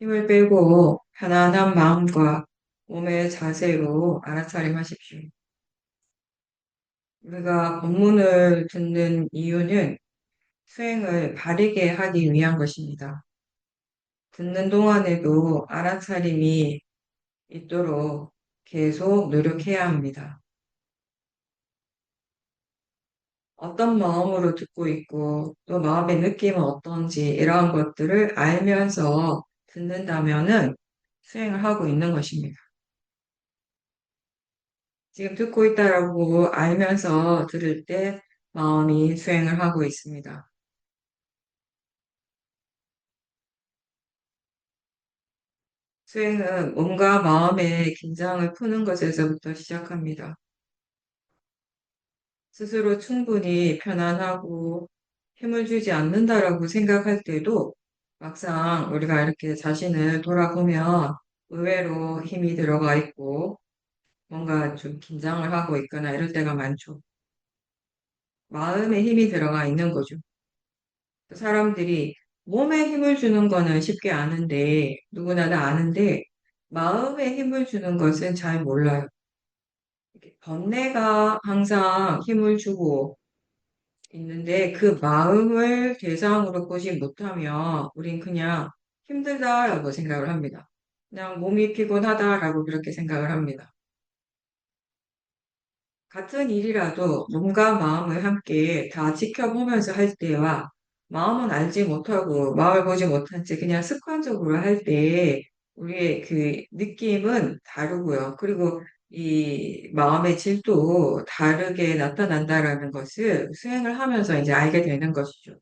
힘을 빼고 편안한 마음과 몸의 자세로 알아차림하십시오. 우리가 법문을 듣는 이유는 수행을 바르게 하기 위한 것입니다. 듣는 동안에도 알아차림이 있도록 계속 노력해야 합니다. 어떤 마음으로 듣고 있고 또 마음의 느낌은 어떤지 이러한 것들을 알면서 듣는다면은 수행을 하고 있는 것입니다. 지금 듣고 있다라고 알면서 들을 때 마음이 수행을 하고 있습니다. 수행은 몸과 마음의 긴장을 푸는 것에서부터 시작합니다. 스스로 충분히 편안하고 힘을 주지 않는다라고 생각할 때도 막상 우리가 이렇게 자신을 돌아보면 의외로 힘이 들어가 있고 뭔가 좀 긴장을 하고 있거나 이럴 때가 많죠. 마음에 힘이 들어가 있는 거죠. 사람들이 몸에 힘을 주는 거는 쉽게 아는데, 누구나 다 아는데, 마음에 힘을 주는 것은 잘 몰라요. 이렇게 번뇌가 항상 힘을 주고 있는데, 그 마음을 대상으로 보지 못하면, 우린 그냥 힘들다라고 생각을 합니다. 그냥 몸이 피곤하다라고 그렇게 생각을 합니다. 같은 일이라도 몸과 마음을 함께 다 지켜보면서 할 때와 마음은 알지 못하고 마음을 보지 못한 채 그냥 습관적으로 할 때 우리의 그 느낌은 다르고요. 그리고 이 마음의 질도 다르게 나타난다라는 것을 수행을 하면서 이제 알게 되는 것이죠.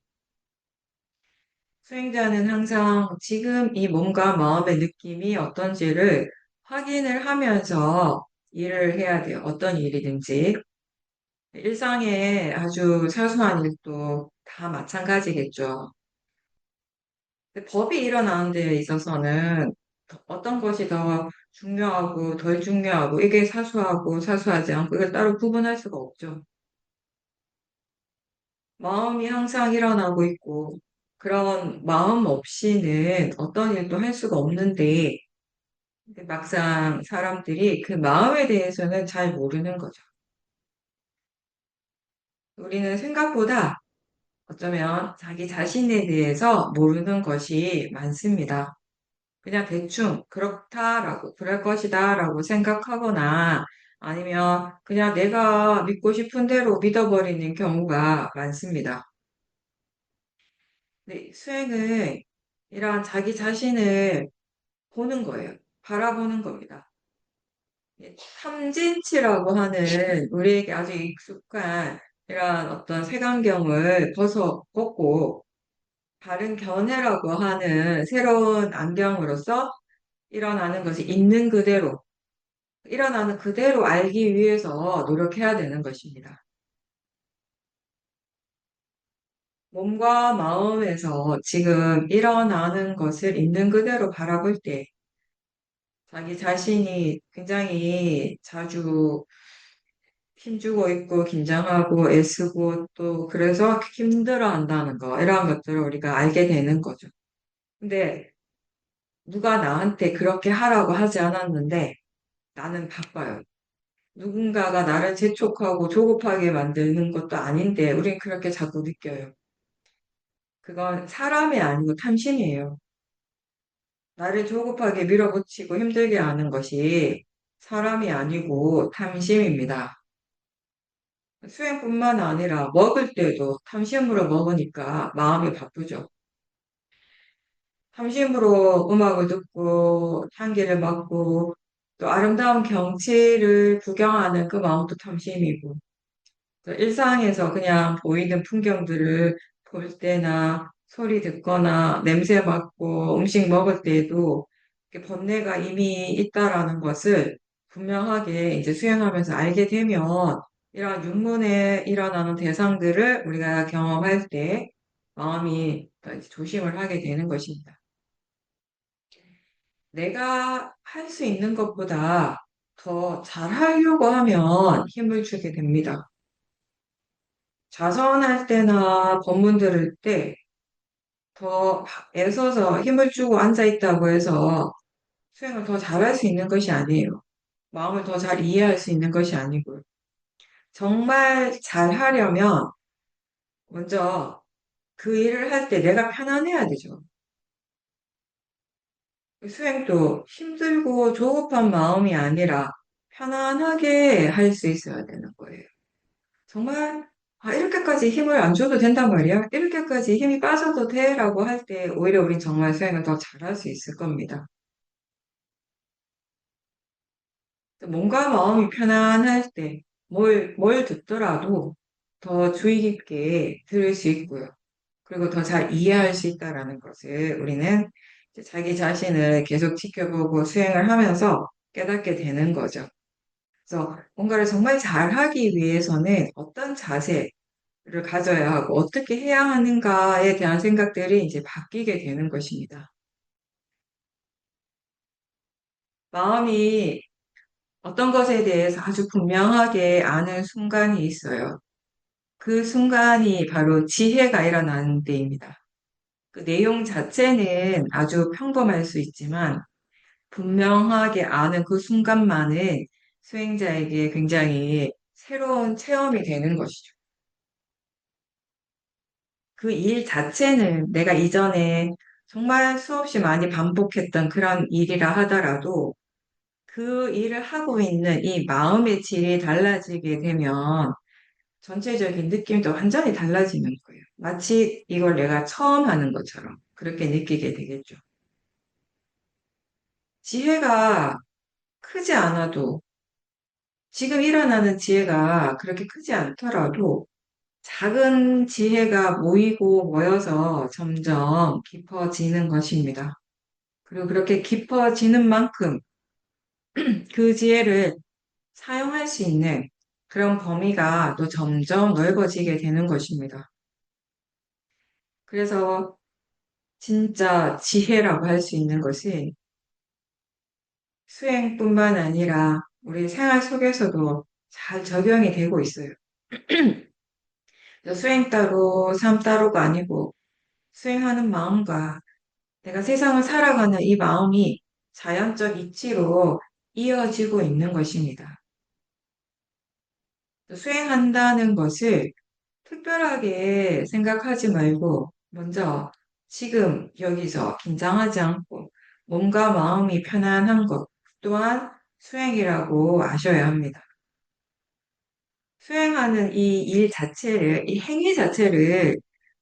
수행자는 항상 지금 이 몸과 마음의 느낌이 어떤지를 확인을 하면서 일을 해야 돼요. 어떤 일이든지. 일상의 아주 사소한 일도 다 마찬가지겠죠. 근데 법이 일어나는 데 있어서는 어떤 것이 더 중요하고 덜 중요하고 이게 사소하고 사소하지 않고 이걸 따로 구분할 수가 없죠. 마음이 항상 일어나고 있고 그런 마음 없이는 어떤 일도 할 수가 없는데 근데 막상 사람들이 그 마음에 대해서는 잘 모르는 거죠. 우리는 생각보다 어쩌면 자기 자신에 대해서 모르는 것이 많습니다. 그냥 대충 그렇다라고, 그럴 것이다라고 생각하거나 아니면 그냥 내가 믿고 싶은 대로 믿어버리는 경우가 많습니다. 근데 수행은 이러한 자기 자신을 보는 거예요. 바라보는 겁니다. 탐진치라고 하는 우리에게 아주 익숙한 이러한 어떤 색안경을 벗고 다른 견해라고 하는 새로운 안경으로서 일어나는 것이 있는 그대로, 일어나는 그대로 알기 위해서 노력해야 되는 것입니다. 몸과 마음에서 지금 일어나는 것을 있는 그대로 바라볼 때 자기 자신이 굉장히 자주 힘주고 있고 긴장하고 애쓰고 또 그래서 힘들어 한다는 거, 이러한 것들을 우리가 알게 되는 거죠. 근데 누가 나한테 그렇게 하라고 하지 않았는데 나는 바빠요. 누군가가 나를 재촉하고 조급하게 만드는 것도 아닌데 우린 그렇게 자꾸 느껴요. 그건 사람이 아니고 탐심이에요. 나를 조급하게 밀어붙이고 힘들게 하는 것이 사람이 아니고 탐심입니다. 수행뿐만 아니라 먹을 때도 탐심으로 먹으니까 마음이 바쁘죠. 탐심으로 음악을 듣고 향기를 맡고 또 아름다운 경치를 구경하는 그 마음도 탐심이고 또 일상에서 그냥 보이는 풍경들을 볼 때나 소리 듣거나 냄새 맡고 음식 먹을 때에도 이렇게 번뇌가 이미 있다라는 것을 분명하게 이제 수행하면서 알게 되면 이런 육문에 일어나는 대상들을 우리가 경험할 때 마음이 더 이제 조심을 하게 되는 것입니다. 내가 할 수 있는 것보다 더 잘하려고 하면 힘을 주게 됩니다. 자선할 때나 법문 들을 때 더 애써서 힘을 주고 앉아 있다고 해서 수행을 더 잘할 수 있는 것이 아니에요. 마음을 더 잘 이해할 수 있는 것이 아니고요. 정말 잘하려면 먼저 그 일을 할 때 내가 편안해야 되죠. 수행도 힘들고 조급한 마음이 아니라 편안하게 할 수 있어야 되는 거예요. 정말 이렇게까지 힘을 안 줘도 된단 말이야. 이렇게까지 힘이 빠져도 돼라고 할 때 오히려 우린 정말 수행을 더 잘할 수 있을 겁니다. 몸과 마음이 편안할 때 뭘 듣더라도 더 주의 깊게 들을 수 있고요. 그리고 더 잘 이해할 수 있다라는 것을 우리는 이제 자기 자신을 계속 지켜보고 수행을 하면서 깨닫게 되는 거죠. 그래서 뭔가를 정말 잘하기 위해서는 어떤 자세를 가져야 하고 어떻게 해야 하는가에 대한 생각들이 이제 바뀌게 되는 것입니다. 마음이 어떤 것에 대해서 아주 분명하게 아는 순간이 있어요. 그 순간이 바로 지혜가 일어나는 때입니다. 그 내용 자체는 아주 평범할 수 있지만 분명하게 아는 그 순간만은 수행자에게 굉장히 새로운 체험이 되는 것이죠. 그 일 자체는 내가 이전에 정말 수없이 많이 반복했던 그런 일이라 하더라도 그 일을 하고 있는 이 마음의 질이 달라지게 되면 전체적인 느낌도 완전히 달라지는 거예요. 마치 이걸 내가 처음 하는 것처럼 그렇게 느끼게 되겠죠. 지혜가 크지 않아도 지금 일어나는 지혜가 그렇게 크지 않더라도 작은 지혜가 모이고 모여서 점점 깊어지는 것입니다. 그리고 그렇게 깊어지는 만큼 그 지혜를 사용할 수 있는 그런 범위가 또 점점 넓어지게 되는 것입니다. 그래서 진짜 지혜라고 할 수 있는 것이 수행뿐만 아니라 우리 생활 속에서도 잘 적용이 되고 있어요. 수행 따로, 삶 따로가 아니고 수행하는 마음과 내가 세상을 살아가는 이 마음이 자연적 이치로 이어지고 있는 것입니다. 수행한다는 것을 특별하게 생각하지 말고 먼저 지금 여기서 긴장하지 않고 몸과 마음이 편안한 것 또한 수행이라고 아셔야 합니다. 수행하는 이 일 자체를, 이 행위 자체를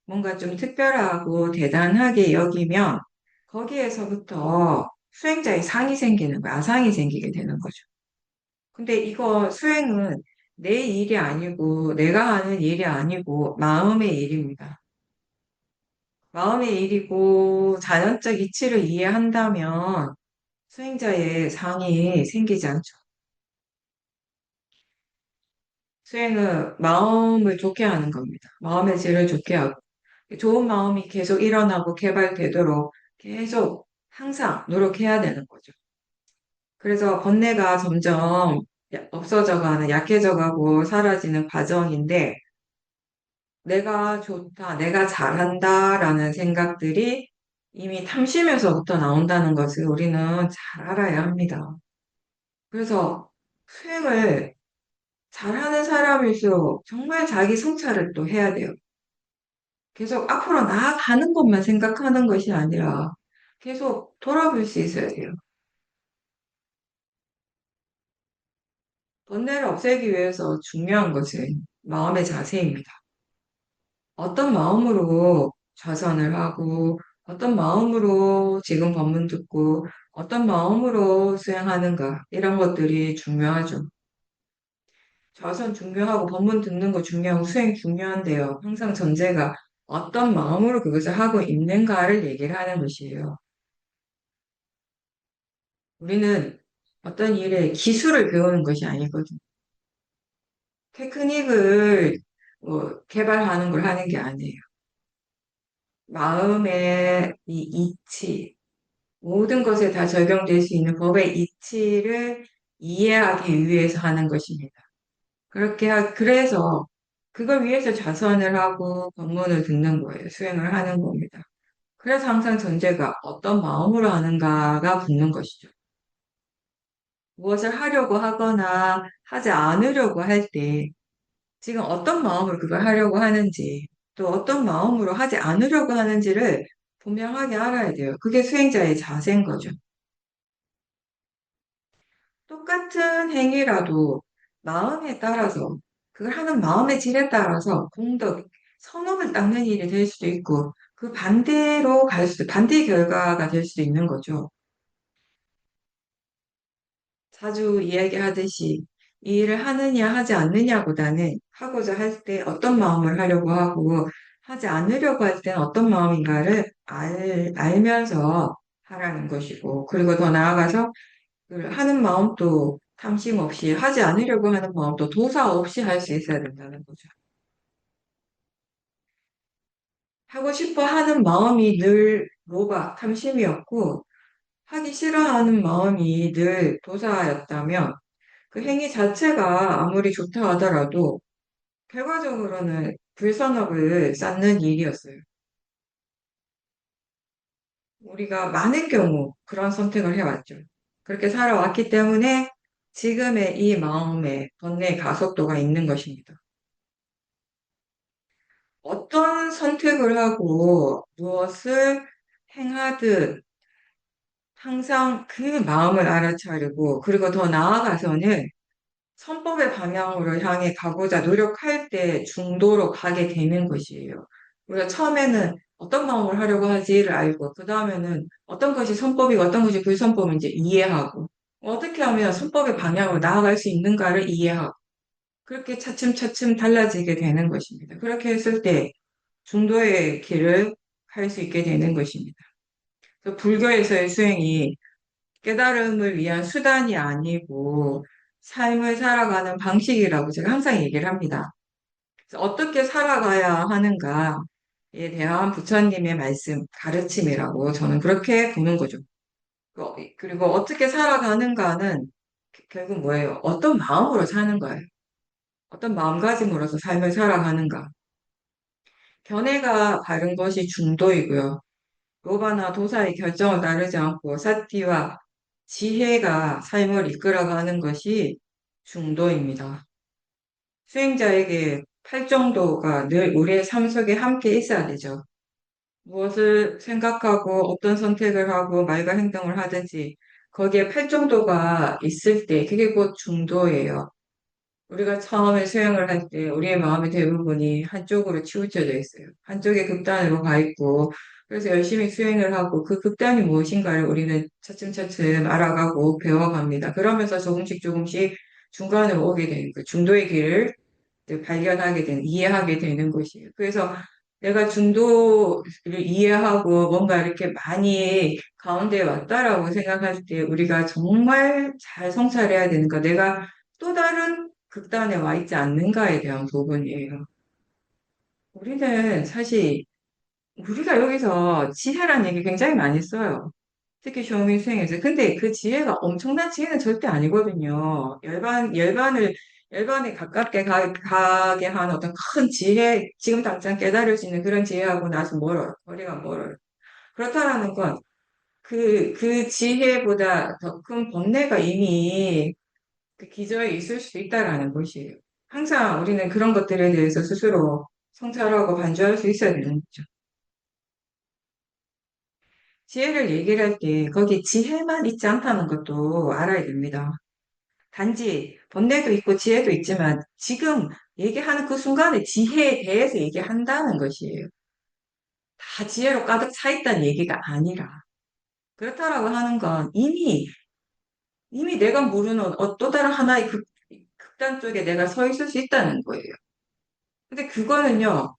뭔가 좀 특별하고 대단하게 여기면 거기에서부터 수행자의 상이 생기는 거야. 아상이 생기게 되는 거죠. 근데 이거 수행은 내 일이 아니고 내가 하는 일이 아니고 마음의 일입니다. 마음의 일이고 자연적 이치를 이해한다면 수행자의 상이 생기지 않죠. 수행은 마음을 좋게 하는 겁니다. 마음의 질을 좋게 하고 좋은 마음이 계속 일어나고 개발되도록 계속 항상 노력해야 되는 거죠. 그래서 번뇌가 점점 없어져 가는, 약해져 가고 사라지는 과정인데 내가 좋다, 내가 잘한다라는 생각들이 이미 탐심에서부터 나온다는 것을 우리는 잘 알아야 합니다. 그래서 수행을 잘하는 사람일수록 정말 자기 성찰을 또 해야 돼요. 계속 앞으로 나아가는 것만 생각하는 것이 아니라 계속 돌아볼 수 있어야 돼요. 번뇌를 없애기 위해서 중요한 것은 마음의 자세입니다. 어떤 마음으로 좌선을 하고, 어떤 마음으로 지금 법문 듣고, 어떤 마음으로 수행하는가, 이런 것들이 중요하죠. 좌선 중요하고, 법문 듣는 거 중요하고, 수행 중요한데요. 항상 전제가 어떤 마음으로 그것을 하고 있는가를 얘기를 하는 것이에요. 우리는 어떤 일에 기술을 배우는 것이 아니거든요. 테크닉을 개발하는 걸 하는 게 아니에요. 마음의 이 이치, 모든 것에 다 적용될 수 있는 법의 이치를 이해하기 위해서 하는 것입니다. 그래서 그걸 위해서 자선을 하고 법문을 듣는 거예요. 수행을 하는 겁니다. 그래서 항상 전제가 어떤 마음으로 하는가가 붙는 것이죠. 무엇을 하려고 하거나 하지 않으려고 할 때 지금 어떤 마음으로 그걸 하려고 하는지 또 어떤 마음으로 하지 않으려고 하는지를 분명하게 알아야 돼요. 그게 수행자의 자세인 거죠. 똑같은 행위라도 마음에 따라서 그걸 하는 마음의 질에 따라서 공덕, 선업을 닦는 일이 될 수도 있고 그 반대로 반대 결과가 될 수도 있는 거죠. 자주 이야기하듯이 이 일을 하느냐 하지 않느냐보다는 하고자 할 때 어떤 마음을 하려고 하고 하지 않으려고 할 때는 어떤 마음인가를 알면서 하라는 것이고 그리고 더 나아가서 그 하는 마음도 탐심 없이 하지 않으려고 하는 마음도 도사 없이 할 수 있어야 된다는 거죠. 하고 싶어 하는 마음이 늘 로바, 탐심이었고 하기 싫어하는 마음이 늘 도사였다면 그 행위 자체가 아무리 좋다 하더라도 결과적으로는 불선업을 쌓는 일이었어요. 우리가 많은 경우 그런 선택을 해왔죠. 그렇게 살아왔기 때문에 지금의 이 마음의 번뇌의 가속도가 있는 것입니다. 어떤 선택을 하고 무엇을 행하듯 항상 그 마음을 알아차리고 그리고 더 나아가서는 선법의 방향으로 향해 가고자 노력할 때 중도로 가게 되는 것이에요. 우리가 처음에는 어떤 마음을 하려고 하지를 알고, 그 다음에는 어떤 것이 선법이고 어떤 것이 불선법인지 이해하고, 어떻게 하면 선법의 방향으로 나아갈 수 있는가를 이해하고, 그렇게 차츰차츰 달라지게 되는 것입니다. 그렇게 했을 때 중도의 길을 갈 수 있게 되는 것입니다. 그래서 불교에서의 수행이 깨달음을 위한 수단이 아니고 삶을 살아가는 방식이라고 제가 항상 얘기를 합니다. 그래서 어떻게 살아가야 하는가에 대한 부처님의 말씀, 가르침이라고 저는 그렇게 보는 거죠. 그리고 어떻게 살아가는가는 결국 뭐예요? 어떤 마음으로 사는 거예요. 어떤 마음가짐으로서 삶을 살아가는가. 견해가 바른 것이 중도이고요. 로바나 도사의 결정을 따르지 않고 사티와 지혜가 삶을 이끌어가는 것이 중도입니다. 수행자에게 팔정도가 늘 우리의 삶 속에 함께 있어야 되죠. 무엇을 생각하고 어떤 선택을 하고 말과 행동을 하든지 거기에 팔정도가 있을 때 그게 곧 중도예요. 우리가 처음에 수행을 할 때 우리의 마음의 대부분이 한쪽으로 치우쳐져 있어요. 한쪽의 극단으로 가 있고, 그래서 열심히 수행을 하고 그 극단이 무엇인가를 우리는 차츰차츰 알아가고 배워갑니다. 그러면서 조금씩 조금씩 중간으로 오게 되는 그 중도의 길을 이제 발견하게 되는, 이해하게 되는 것이에요. 그래서 내가 중도를 이해하고 뭔가 이렇게 많이 가운데에 왔다라고 생각할 때 우리가 정말 잘 성찰해야 되는 거, 내가 또 다른 극단에 와 있지 않는가에 대한 부분이에요. 우리는 사실 우리가 여기서 지혜란 얘기 굉장히 많이 써요. 특히 쇼미 수행에서. 근데 그 지혜가 엄청난 지혜는 절대 아니거든요. 열반에 가깝게 가게 하는 어떤 큰 지혜, 지금 당장 깨달을 수 있는 그런 지혜하고 나서 멀어요. 거리가 멀어요. 그렇다라는 건 그 지혜보다 더 큰 번뇌가 이미 그 기저에 있을 수도 있다라는 것이에요. 항상 우리는 그런 것들에 대해서 스스로 성찰하고 반주할 수 있어야 되는 거죠. 지혜를 얘기를 할 때 거기 지혜만 있지 않다는 것도 알아야 됩니다. 단지 번뇌도 있고 지혜도 있지만 지금 얘기하는 그 순간에 지혜에 대해서 얘기한다는 것이에요. 다 지혜로 가득 차 있다는 얘기가 아니라 그렇다라고 하는 건 이미 내가 모르는 또 다른 하나의 극단 쪽에 내가 서 있을 수 있다는 거예요. 근데 그거는요,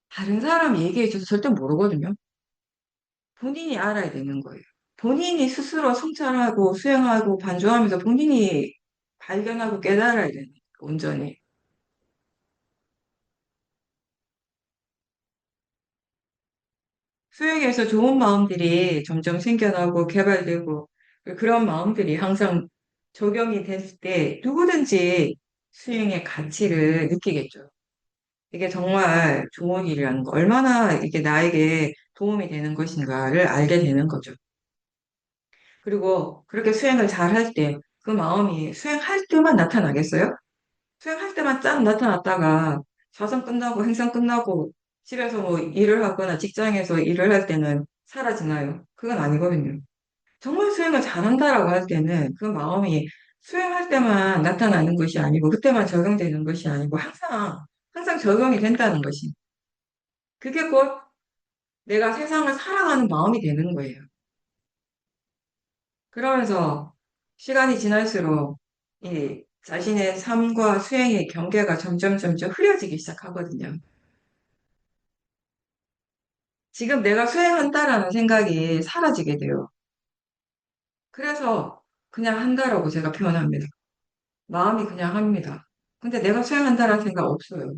다른 사람이 얘기해줘서 절대 모르거든요. 본인이 알아야 되는 거예요. 본인이 스스로 성찰하고 수행하고 반주하면서 본인이 발견하고 깨달아야 되는 거예요. 온전히. 수행에서 좋은 마음들이 점점 생겨나고 개발되고 그런 마음들이 항상 적용이 됐을 때 누구든지 수행의 가치를 느끼겠죠. 이게 정말 좋은 일이라는 거. 얼마나 이게 나에게 도움이 되는 것인가를 알게 되는 거죠. 그리고 그렇게 수행을 잘 할 때, 그 마음이 수행할 때만 나타나겠어요? 수행할 때만 쫙 나타났다가 사선 끝나고 행사 끝나고 집에서 뭐 일을 하거나 직장에서 일을 할 때는 사라지나요? 그건 아니거든요. 정말 수행을 잘한다라고 할 때는 그 마음이 수행할 때만 나타나는 것이 아니고 그때만 적용되는 것이 아니고 항상 적용이 된다는 것이. 그게 곧 내가 세상을 살아가는 마음이 되는 거예요. 그러면서 시간이 지날수록 이 자신의 삶과 수행의 경계가 점점 흐려지기 시작하거든요. 지금 내가 수행한다라는 생각이 사라지게 돼요. 그래서 그냥 한다라고 제가 표현합니다. 마음이 그냥 합니다. 근데 내가 수행한다라는 생각 없어요.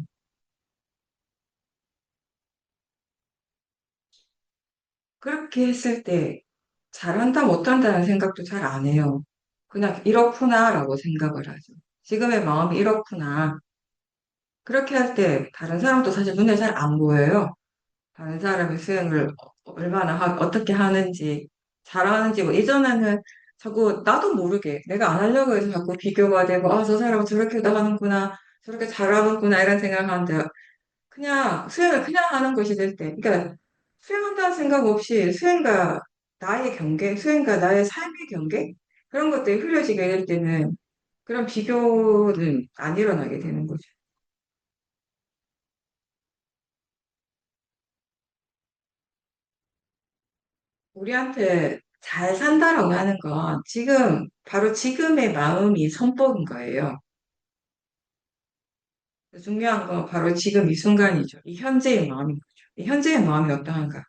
그렇게 했을 때 잘한다 못한다는 생각도 잘 안 해요. 그냥 이렇구나라고 생각을 하죠. 지금의 마음이 이렇구나. 그렇게 할 때 다른 사람도 사실 눈에 잘 안 보여요. 다른 사람의 수행을 어떻게 하는지, 잘하는지, 뭐, 예전에는 자꾸 나도 모르게 내가 안 하려고 해서 자꾸 비교가 되고, 아, 저 사람은 저렇게도 하는구나, 저렇게 잘하는구나, 이런 생각을 하는데, 그냥 수행을 그냥 하는 것이 될 때, 그러니까 수행한다는 생각 없이 수행과 나의 경계, 수행과 나의 삶의 경계, 그런 것들이 흐려지게 될 때는 그런 비교는 안 일어나게 되는 거죠. 우리한테 잘 산다라고 하는 건 바로 지금의 마음이 선법인 거예요. 중요한 건 바로 지금 이 순간이죠. 이 현재의 마음인 거죠. 이 현재의 마음이 어떠한가.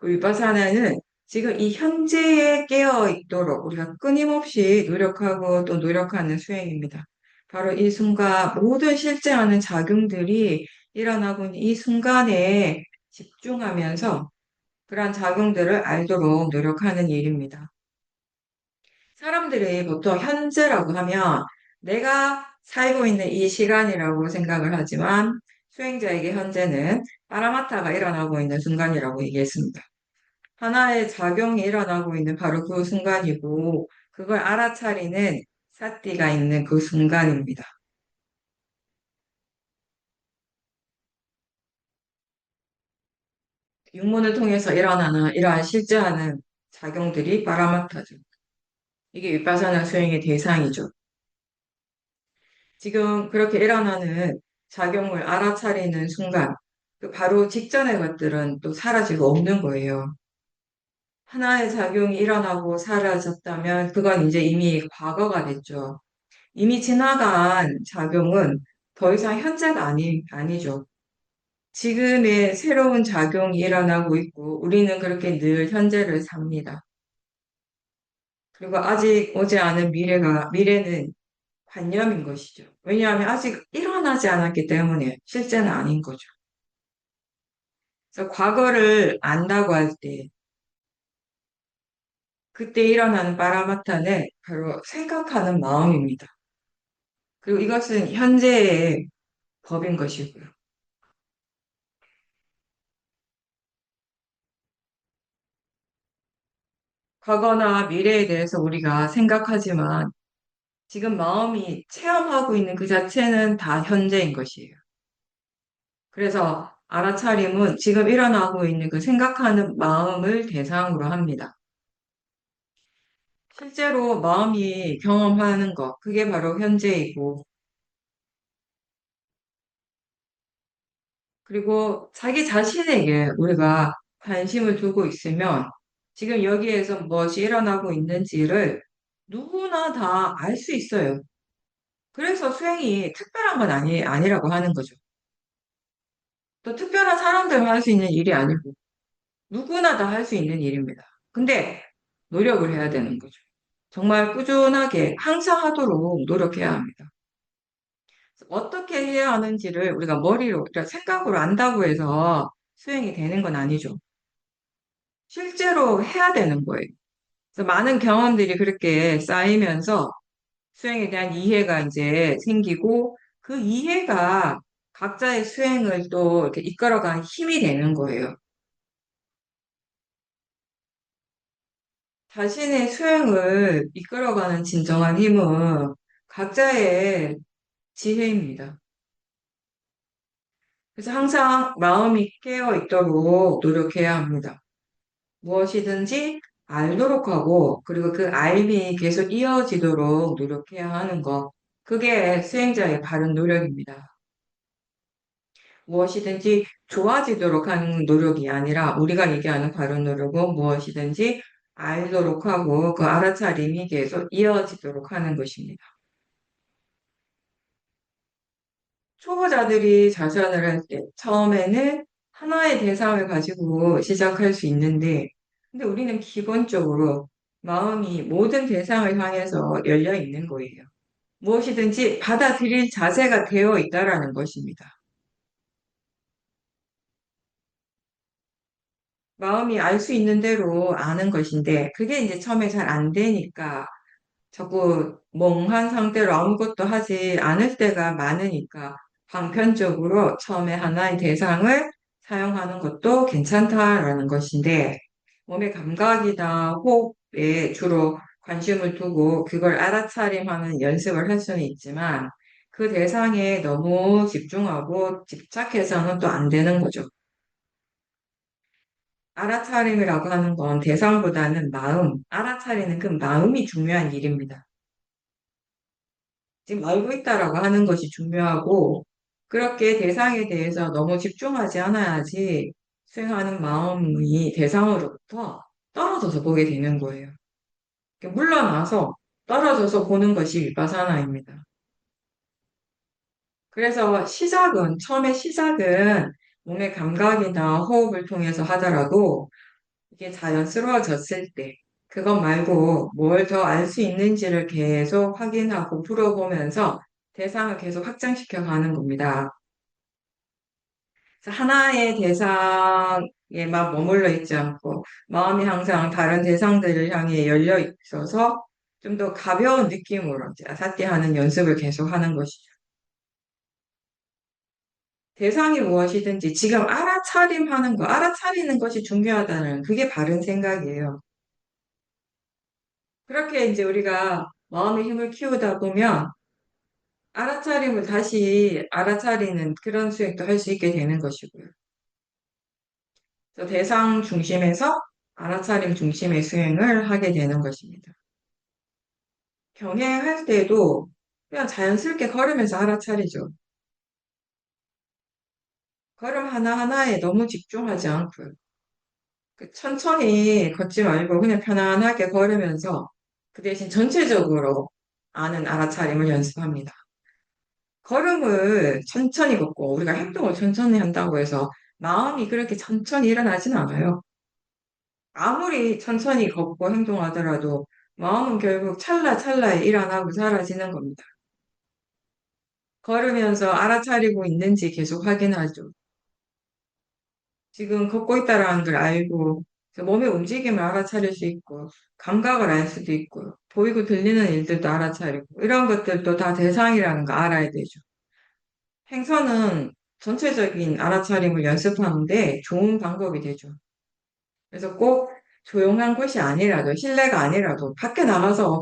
그 위파사나는 지금 이 현재에 깨어 있도록 우리가 끊임없이 노력하고 또 노력하는 수행입니다. 바로 이 순간 모든 실제하는 작용들이 일어나고 있는 이 순간에 집중하면서 그러한 작용들을 알도록 노력하는 일입니다. 사람들이 보통 현재라고 하면 내가 살고 있는 이 시간이라고 생각을 하지만 수행자에게 현재는 파라마타가 일어나고 있는 순간이라고 얘기했습니다. 하나의 작용이 일어나고 있는 바로 그 순간이고 그걸 알아차리는 사띠가 있는 그 순간입니다. 육문을 통해서 일어나는 이러한 실제하는 작용들이 파라마타죠. 이게 윗바사나 수행의 대상이죠. 지금 그렇게 일어나는 작용을 알아차리는 순간, 그 바로 직전의 것들은 또 사라지고 없는 거예요. 하나의 작용이 일어나고 사라졌다면 그건 이제 이미 과거가 됐죠. 이미 지나간 작용은 더 이상 현재가 아니죠. 지금의 새로운 작용이 일어나고 있고 우리는 그렇게 늘 현재를 삽니다. 그리고 아직 오지 않은 미래는 관념인 것이죠. 왜냐하면 아직 일어나지 않았기 때문에 실제는 아닌 거죠. 그래서 과거를 안다고 할 때, 그때 일어나는 파라마타는 바로 생각하는 마음입니다. 그리고 이것은 현재의 법인 것이고요. 과거나 미래에 대해서 우리가 생각하지만 지금 마음이 체험하고 있는 그 자체는 다 현재인 것이에요. 그래서 알아차림은 지금 일어나고 있는 그 생각하는 마음을 대상으로 합니다. 실제로 마음이 경험하는 것, 그게 바로 현재이고, 그리고 자기 자신에게 우리가 관심을 두고 있으면 지금 여기에서 무엇이 일어나고 있는지를 누구나 다 알 수 있어요. 그래서 수행이 특별한 건 아니라고 하는 거죠. 또 특별한 사람들만 할 수 있는 일이 아니고 누구나 다 할 수 있는 일입니다. 근데 노력을 해야 되는 거죠. 정말 꾸준하게 항상 하도록 노력해야 합니다. 어떻게 해야 하는지를 우리가 그러니까 생각으로 안다고 해서 수행이 되는 건 아니죠. 실제로 해야 되는 거예요. 그래서 많은 경험들이 그렇게 쌓이면서 수행에 대한 이해가 이제 생기고 그 이해가 각자의 수행을 또 이렇게 이끌어가는 힘이 되는 거예요. 자신의 수행을 이끌어가는 진정한 힘은 각자의 지혜입니다. 그래서 항상 마음이 깨어 있도록 노력해야 합니다. 무엇이든지 알도록 하고, 그리고 그 알미 계속 이어지도록 노력해야 하는 것. 그게 수행자의 바른 노력입니다. 무엇이든지 좋아지도록 하는 노력이 아니라 우리가 얘기하는 바른 노력은 무엇이든지 알도록 하고 그 알아차림이 계속 이어지도록 하는 것입니다. 초보자들이 자전을 할 때 처음에는 하나의 대상을 가지고 시작할 수 있는데, 근데 우리는 기본적으로 마음이 모든 대상을 향해서 열려 있는 거예요. 무엇이든지 받아들일 자세가 되어 있다라는 것입니다. 마음이 알 수 있는 대로 아는 것인데, 그게 이제 처음에 잘 안 되니까 자꾸 멍한 상태로 아무것도 하지 않을 때가 많으니까 방편적으로 처음에 하나의 대상을 사용하는 것도 괜찮다라는 것인데, 몸의 감각이나 호흡에 주로 관심을 두고 그걸 알아차림하는 연습을 할 수는 있지만 그 대상에 너무 집중하고 집착해서는 또 안 되는 거죠. 알아차림이라고 하는 건 대상보다는 마음, 알아차리는 그 마음이 중요한 일입니다. 지금 알고 있다라고 하는 것이 중요하고, 그렇게 대상에 대해서 너무 집중하지 않아야지 수행하는 마음이 대상으로부터 떨어져서 보게 되는 거예요. 물러나서 떨어져서 보는 것이 위파사나입니다. 그래서 처음에 시작은 몸의 감각이나 호흡을 통해서 하더라도 이게 자연스러워졌을 때, 그것 말고 뭘 더 알 수 있는지를 계속 확인하고 풀어보면서 대상을 계속 확장시켜 가는 겁니다. 그래서 하나의 대상에만 머물러 있지 않고 마음이 항상 다른 대상들을 향해 열려 있어서 좀 더 가벼운 느낌으로 이제 아사티하는 연습을 계속 하는 것이죠. 대상이 무엇이든지 지금 알아차림하는 거, 알아차리는 것이 중요하다는 그게 바른 생각이에요. 그렇게 이제 우리가 마음의 힘을 키우다 보면 알아차림을 다시 알아차리는 그런 수행도 할 수 있게 되는 것이고요. 그래서 대상 중심에서 알아차림 중심의 수행을 하게 되는 것입니다. 경행할 때도 그냥 자연스럽게 걸으면서 알아차리죠. 걸음 하나하나에 너무 집중하지 않고요. 천천히 걷지 말고 그냥 편안하게 걸으면서 그 대신 전체적으로 아는 알아차림을 연습합니다. 걸음을 천천히 걷고 우리가 행동을 천천히 한다고 해서 마음이 그렇게 천천히 일어나진 않아요. 아무리 천천히 걷고 행동하더라도 마음은 결국 찰나찰나에 일어나고 사라지는 겁니다. 걸으면서 알아차리고 있는지 계속 확인하죠. 지금 걷고 있다라는 걸 알고 몸의 움직임을 알아차릴 수 있고 감각을 알 수도 있고 보이고 들리는 일들도 알아차리고 이런 것들도 다 대상이라는 거 알아야 되죠. 행선은 전체적인 알아차림을 연습하는데 좋은 방법이 되죠. 그래서 꼭 조용한 곳이 아니라도, 실내가 아니라도 밖에 나가서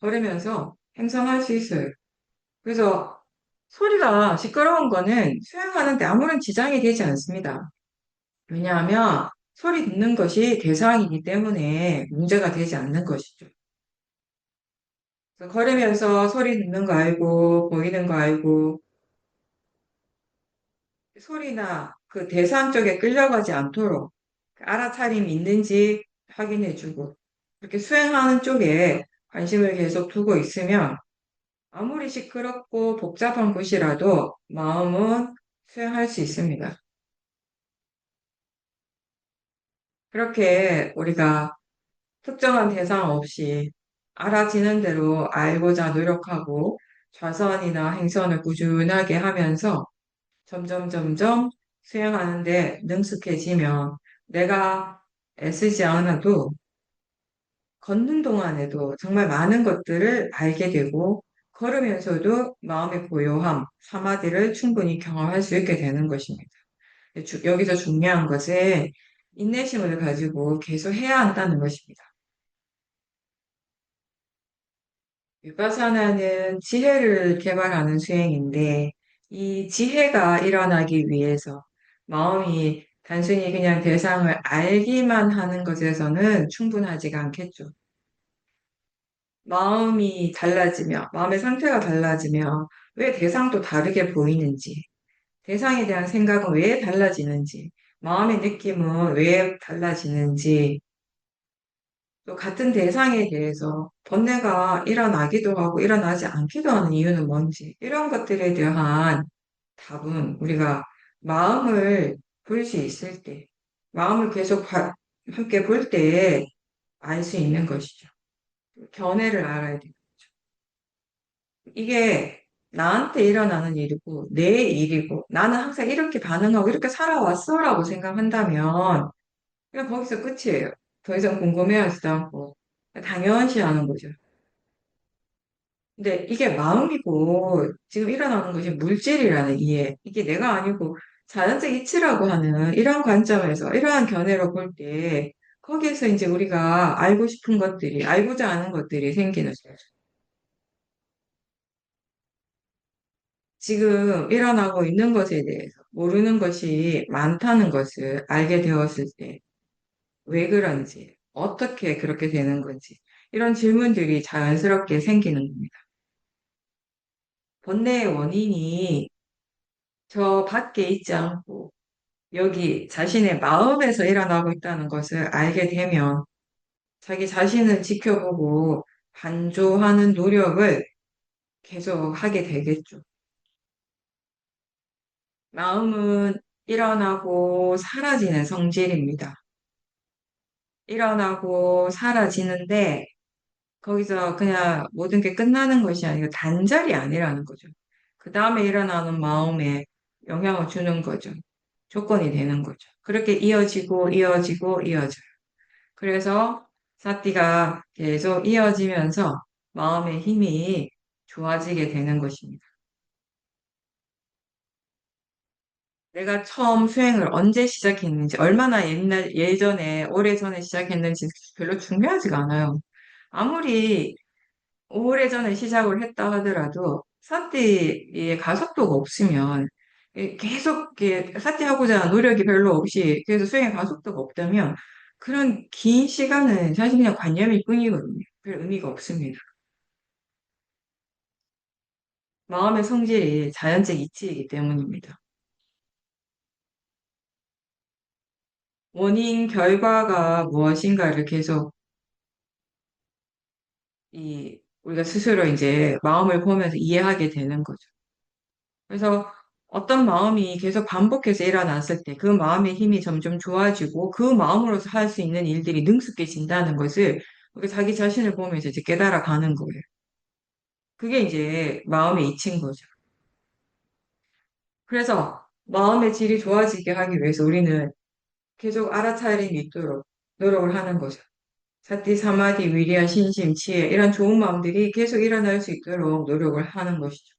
걸으면서 행선할 수 있어요. 그래서 소리가 시끄러운 거는 수행하는데 아무런 지장이 되지 않습니다. 왜냐하면 소리 듣는 것이 대상이기 때문에 문제가 되지 않는 것이죠. 그래서 걸으면서 소리 듣는 거 알고, 보이는 거 알고, 소리나 그 대상 쪽에 끌려가지 않도록 알아차림이 있는지 확인해주고, 그렇게 수행하는 쪽에 관심을 계속 두고 있으면 아무리 시끄럽고 복잡한 곳이라도 마음은 수행할 수 있습니다. 그렇게 우리가 특정한 대상 없이 알아지는 대로 알고자 노력하고 좌선이나 행선을 꾸준하게 하면서 점점 수행하는데 능숙해지면 내가 애쓰지 않아도 걷는 동안에도 정말 많은 것들을 알게 되고 걸으면서도 마음의 고요함, 사마디를 충분히 경험할 수 있게 되는 것입니다. 여기서 중요한 것은 인내심을 가지고 계속 해야 한다는 것입니다. 위파사나는 지혜를 개발하는 수행인데, 이 지혜가 일어나기 위해서 마음이 단순히 그냥 대상을 알기만 하는 것에서는 충분하지가 않겠죠. 마음이 달라지며, 마음의 상태가 달라지며, 왜 대상도 다르게 보이는지, 대상에 대한 생각은 왜 달라지는지, 마음의 느낌은 왜 달라지는지, 또 같은 대상에 대해서 번뇌가 일어나기도 하고 일어나지 않기도 하는 이유는 뭔지, 이런 것들에 대한 답은 우리가 마음을 볼 수 있을 때, 마음을 계속 함께 볼 때에 알 수 있는 것이죠. 견해를 알아야 돼요. 이게 나한테 일어나는 일이고, 내 일이고, 나는 항상 이렇게 반응하고 이렇게 살아왔어라고 생각한다면, 그냥 거기서 끝이에요. 더 이상 궁금해하지도 않고, 당연시 하는 거죠. 근데 이게 마음이고, 지금 일어나는 것이 물질이라는 이해, 이게 내가 아니고 자연적 이치라고 하는 이런 관점에서, 이러한 견해로 볼 때, 거기에서 이제 우리가 알고 싶은 것들이, 알고자 하는 것들이 생기는 거죠. 지금 일어나고 있는 것에 대해서 모르는 것이 많다는 것을 알게 되었을 때, 왜 그런지, 어떻게 그렇게 되는 건지, 이런 질문들이 자연스럽게 생기는 겁니다. 번뇌의 원인이 저 밖에 있지 않고, 여기 자신의 마음에서 일어나고 있다는 것을 알게 되면, 자기 자신을 지켜보고 반조하는 노력을 계속 하게 되겠죠. 마음은 일어나고 사라지는 성질입니다. 일어나고 사라지는데 거기서 그냥 모든 게 끝나는 것이 아니고 단절이 아니라는 거죠. 그 다음에 일어나는 마음에 영향을 주는 거죠. 조건이 되는 거죠. 그렇게 이어지고 이어지고 이어져요. 그래서 사띠가 계속 이어지면서 마음의 힘이 좋아지게 되는 것입니다. 내가 처음 수행을 언제 시작했는지, 얼마나 예전에, 오래전에 시작했는지 별로 중요하지가 않아요. 아무리 오래전에 시작을 했다 하더라도 사띠의 가속도가 없으면 계속 사띠하고자 하는 노력이 별로 없이 그래서 수행의 가속도가 없다면 그런 긴 시간은 사실 그냥 관념일 뿐이거든요. 별 의미가 없습니다. 마음의 성질이 자연적 이치이기 때문입니다. 원인, 결과가 무엇인가를 계속 우리가 스스로 이제 마음을 보면서 이해하게 되는 거죠. 그래서 어떤 마음이 계속 반복해서 일어났을 때 그 마음의 힘이 점점 좋아지고 그 마음으로서 할 수 있는 일들이 능숙해진다는 것을 우리가 자기 자신을 보면서 이제 깨달아 가는 거예요. 그게 이제 마음의 이치인 거죠. 그래서 마음의 질이 좋아지게 하기 위해서 우리는 계속 알아차림이 있도록 노력을 하는 거죠. 사티, 사마디, 위리아, 신심, 지혜 이런 좋은 마음들이 계속 일어날 수 있도록 노력을 하는 것이죠.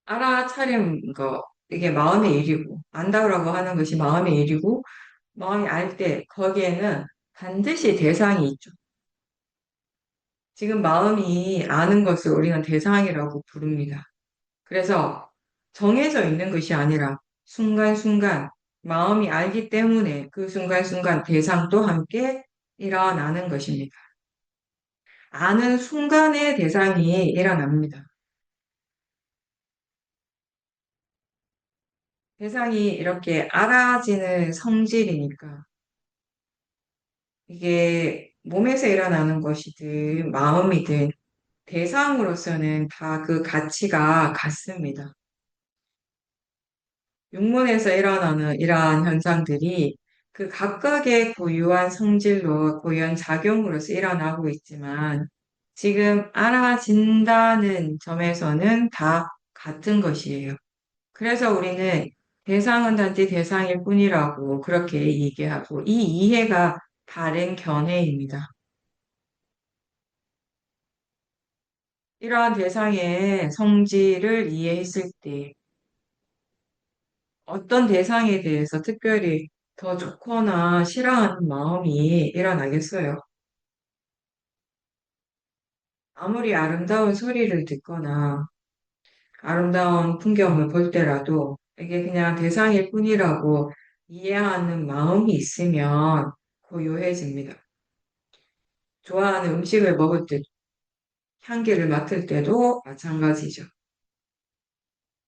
알아차림 거 이게 마음의 일이고 안다라고 하는 것이 마음의 일이고 마음이 알 때 거기에는 반드시 대상이 있죠. 지금 마음이 아는 것을 우리는 대상이라고 부릅니다. 그래서 정해져 있는 것이 아니라 순간순간 마음이 알기 때문에 그 순간순간 대상도 함께 일어나는 것입니다. 아는 순간에 대상이 일어납니다. 대상이 이렇게 알아지는 성질이니까 이게 몸에서 일어나는 것이든 마음이든 대상으로서는 다 그 가치가 같습니다. 육문에서 일어나는 이러한 현상들이 그 각각의 고유한 성질로 고유한 작용으로서 일어나고 있지만 지금 알아진다는 점에서는 다 같은 것이에요. 그래서 우리는 대상은 단지 대상일 뿐이라고 그렇게 얘기하고 이 이해가 바른 견해입니다. 이러한 대상의 성질을 이해했을 때 어떤 대상에 대해서 특별히 더 좋거나 싫어하는 마음이 일어나겠어요. 아무리 아름다운 소리를 듣거나 아름다운 풍경을 볼 때라도 이게 그냥 대상일 뿐이라고 이해하는 마음이 있으면 고요해집니다. 좋아하는 음식을 먹을 때, 향기를 맡을 때도 마찬가지죠.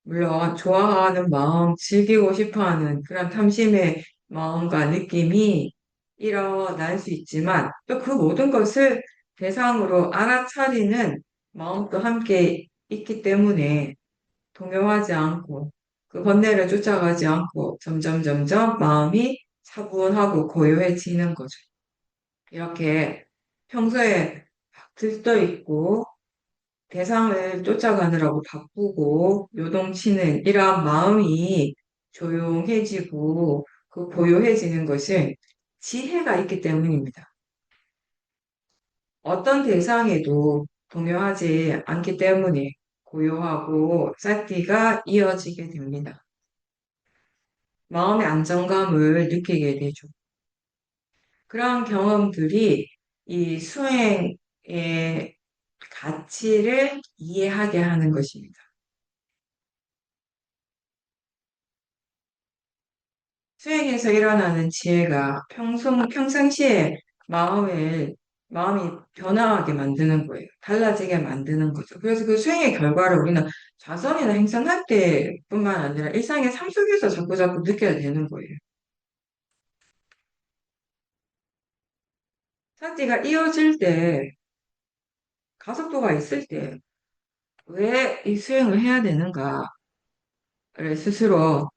물론 좋아하는 마음, 즐기고 싶어하는 그런 탐심의 마음과 느낌이 일어날 수 있지만 또 그 모든 것을 대상으로 알아차리는 마음도 함께 있기 때문에 동요하지 않고 그 번뇌를 쫓아가지 않고 점점 마음이 차분하고 고요해지는 거죠. 이렇게 평소에 막 들떠 있고 대상을 쫓아가느라고 바쁘고 요동치는 이러한 마음이 조용해지고 그 고요해지는 것은 지혜가 있기 때문입니다. 어떤 대상에도 동요하지 않기 때문에 고요하고 쌓기가 이어지게 됩니다. 마음의 안정감을 느끼게 되죠. 그러한 경험들이 이 수행의 가치를 이해하게 하는 것입니다. 수행에서 일어나는 지혜가 평상시에 마음이 변화하게 만드는 거예요. 달라지게 만드는 거죠. 그래서 그 수행의 결과를 우리는 자선이나 행선할 때뿐만 아니라 일상의 삶 속에서 자꾸자꾸 느껴야 되는 거예요. 사지가 이어질 때, 가속도가 있을 때, 왜 이 수행을 해야 되는가를 스스로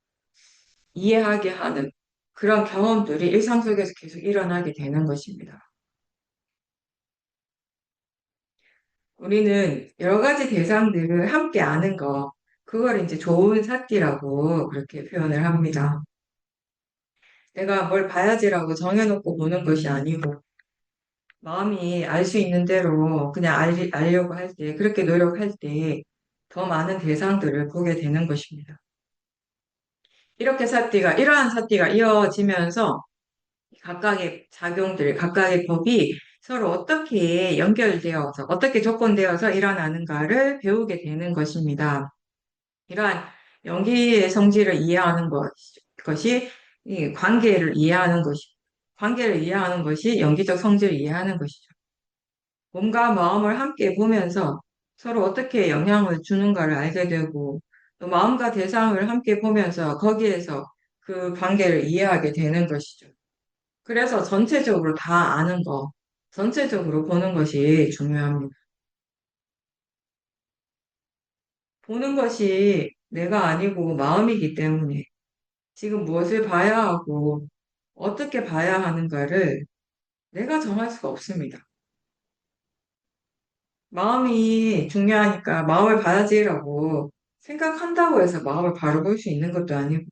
이해하게 하는 그런 경험들이 일상 속에서 계속 일어나게 되는 것입니다. 우리는 여러 가지 대상들을 함께 아는 거, 그걸 이제 좋은 삿기라고 그렇게 표현을 합니다. 내가 뭘 봐야지라고 정해놓고 보는 것이 아니고, 마음이 알 수 있는 대로 그냥 알려고 할 때, 그렇게 노력할 때, 더 많은 대상들을 보게 되는 것입니다. 이러한 삿띠가 이어지면서 각각의 작용들, 각각의 법이 서로 어떻게 연결되어서, 어떻게 조건되어서 일어나는가를 배우게 되는 것입니다. 이러한 연기의 성질을 이해하는 것이 이 관계를 이해하는 것이 연기적 성질을 이해하는 것이죠. 몸과 마음을 함께 보면서 서로 어떻게 영향을 주는가를 알게 되고, 또 마음과 대상을 함께 보면서 거기에서 그 관계를 이해하게 되는 것이죠. 그래서 전체적으로 다 아는 거, 전체적으로 보는 것이 중요합니다. 보는 것이 내가 아니고 마음이기 때문에 지금 무엇을 봐야 하고 어떻게 봐야 하는가를 내가 정할 수가 없습니다. 마음이 중요하니까 마음을 봐야지라고 생각한다고 해서 마음을 바로 볼 수 있는 것도 아니고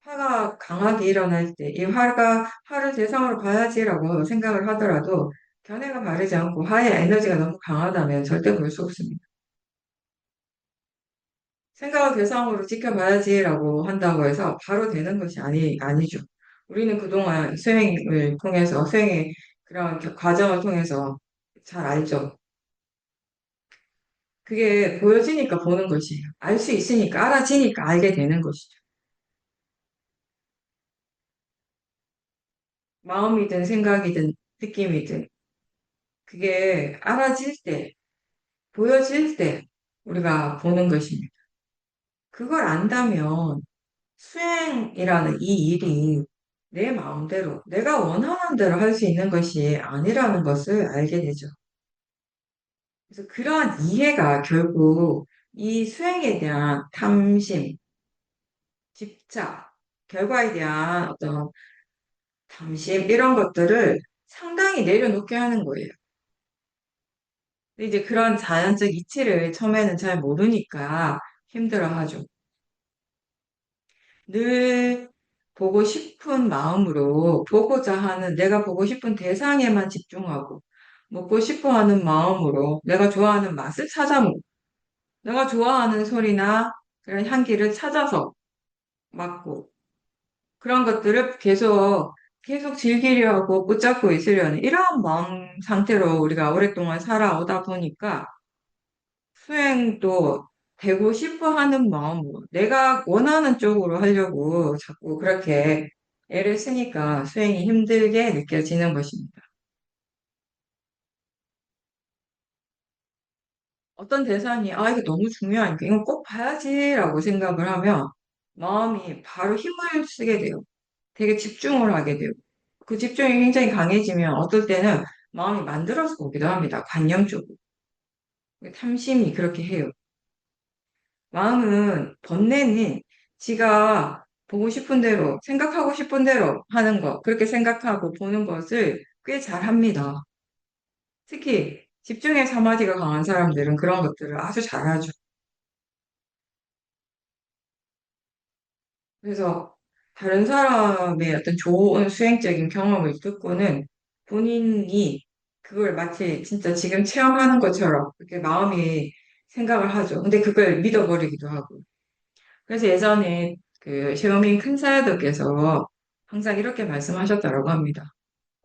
화가 강하게 일어날 때 이 화를 대상으로 봐야지라고 생각을 하더라도 견해가 바르지 않고 화의 에너지가 너무 강하다면 절대 볼 수 없습니다. 생각을 대상으로 지켜봐야지라고 한다고 해서 바로 되는 것이 아니죠. 우리는 그동안 수행의 그런 과정을 통해서 잘 알죠. 그게 보여지니까 보는 것이에요. 알 수 있으니까, 알아지니까 알게 되는 것이죠. 마음이든 생각이든 느낌이든 그게 알아질 때, 보여질 때 우리가 보는 것입니다. 그걸 안다면 수행이라는 이 일이 내 마음대로, 내가 원하는 대로 할 수 있는 것이 아니라는 것을 알게 되죠. 그래서 그러한 이해가 결국 이 수행에 대한 탐심, 집착, 결과에 대한 어떤 탐심, 이런 것들을 상당히 내려놓게 하는 거예요. 근데 이제 그런 자연적 이치를 처음에는 잘 모르니까 힘들어하죠. 늘 보고 싶은 마음으로 내가 보고 싶은 대상에만 집중하고 먹고 싶어 하는 마음으로 내가 좋아하는 맛을 찾아 먹고 내가 좋아하는 소리나 그런 향기를 찾아서 맡고 그런 것들을 계속 계속 즐기려고 붙잡고 있으려는 이러한 마음 상태로 우리가 오랫동안 살아오다 보니까 수행도 되고 싶어 하는 마음으로 내가 원하는 쪽으로 하려고 자꾸 그렇게 애를 쓰니까 수행이 힘들게 느껴지는 것입니다. 어떤 대상이 이거 너무 중요하니까 이건 꼭 봐야지라고 생각을 하면 마음이 바로 힘을 쓰게 돼요. 되게 집중을 하게 돼요. 그 집중이 굉장히 강해지면 어떨 때는 마음이 만들어서 오기도 합니다. 관념적으로. 탐심이 그렇게 해요. 마음은 번뇌는 지가 보고 싶은 대로, 생각하고 싶은 대로 하는 것, 그렇게 생각하고 보는 것을 꽤 잘합니다. 특히 집중의 사마디가 강한 사람들은 그런 것들을 아주 잘하죠. 그래서 다른 사람의 어떤 좋은 수행적인 경험을 듣고는 본인이 그걸 마치 진짜 지금 체험하는 것처럼 그렇게 마음이 생각을 하죠. 근데 그걸 믿어버리기도 하고. 그래서 예전에 그 샤오밍 큰 사야도께서 항상 이렇게 말씀하셨다고 합니다.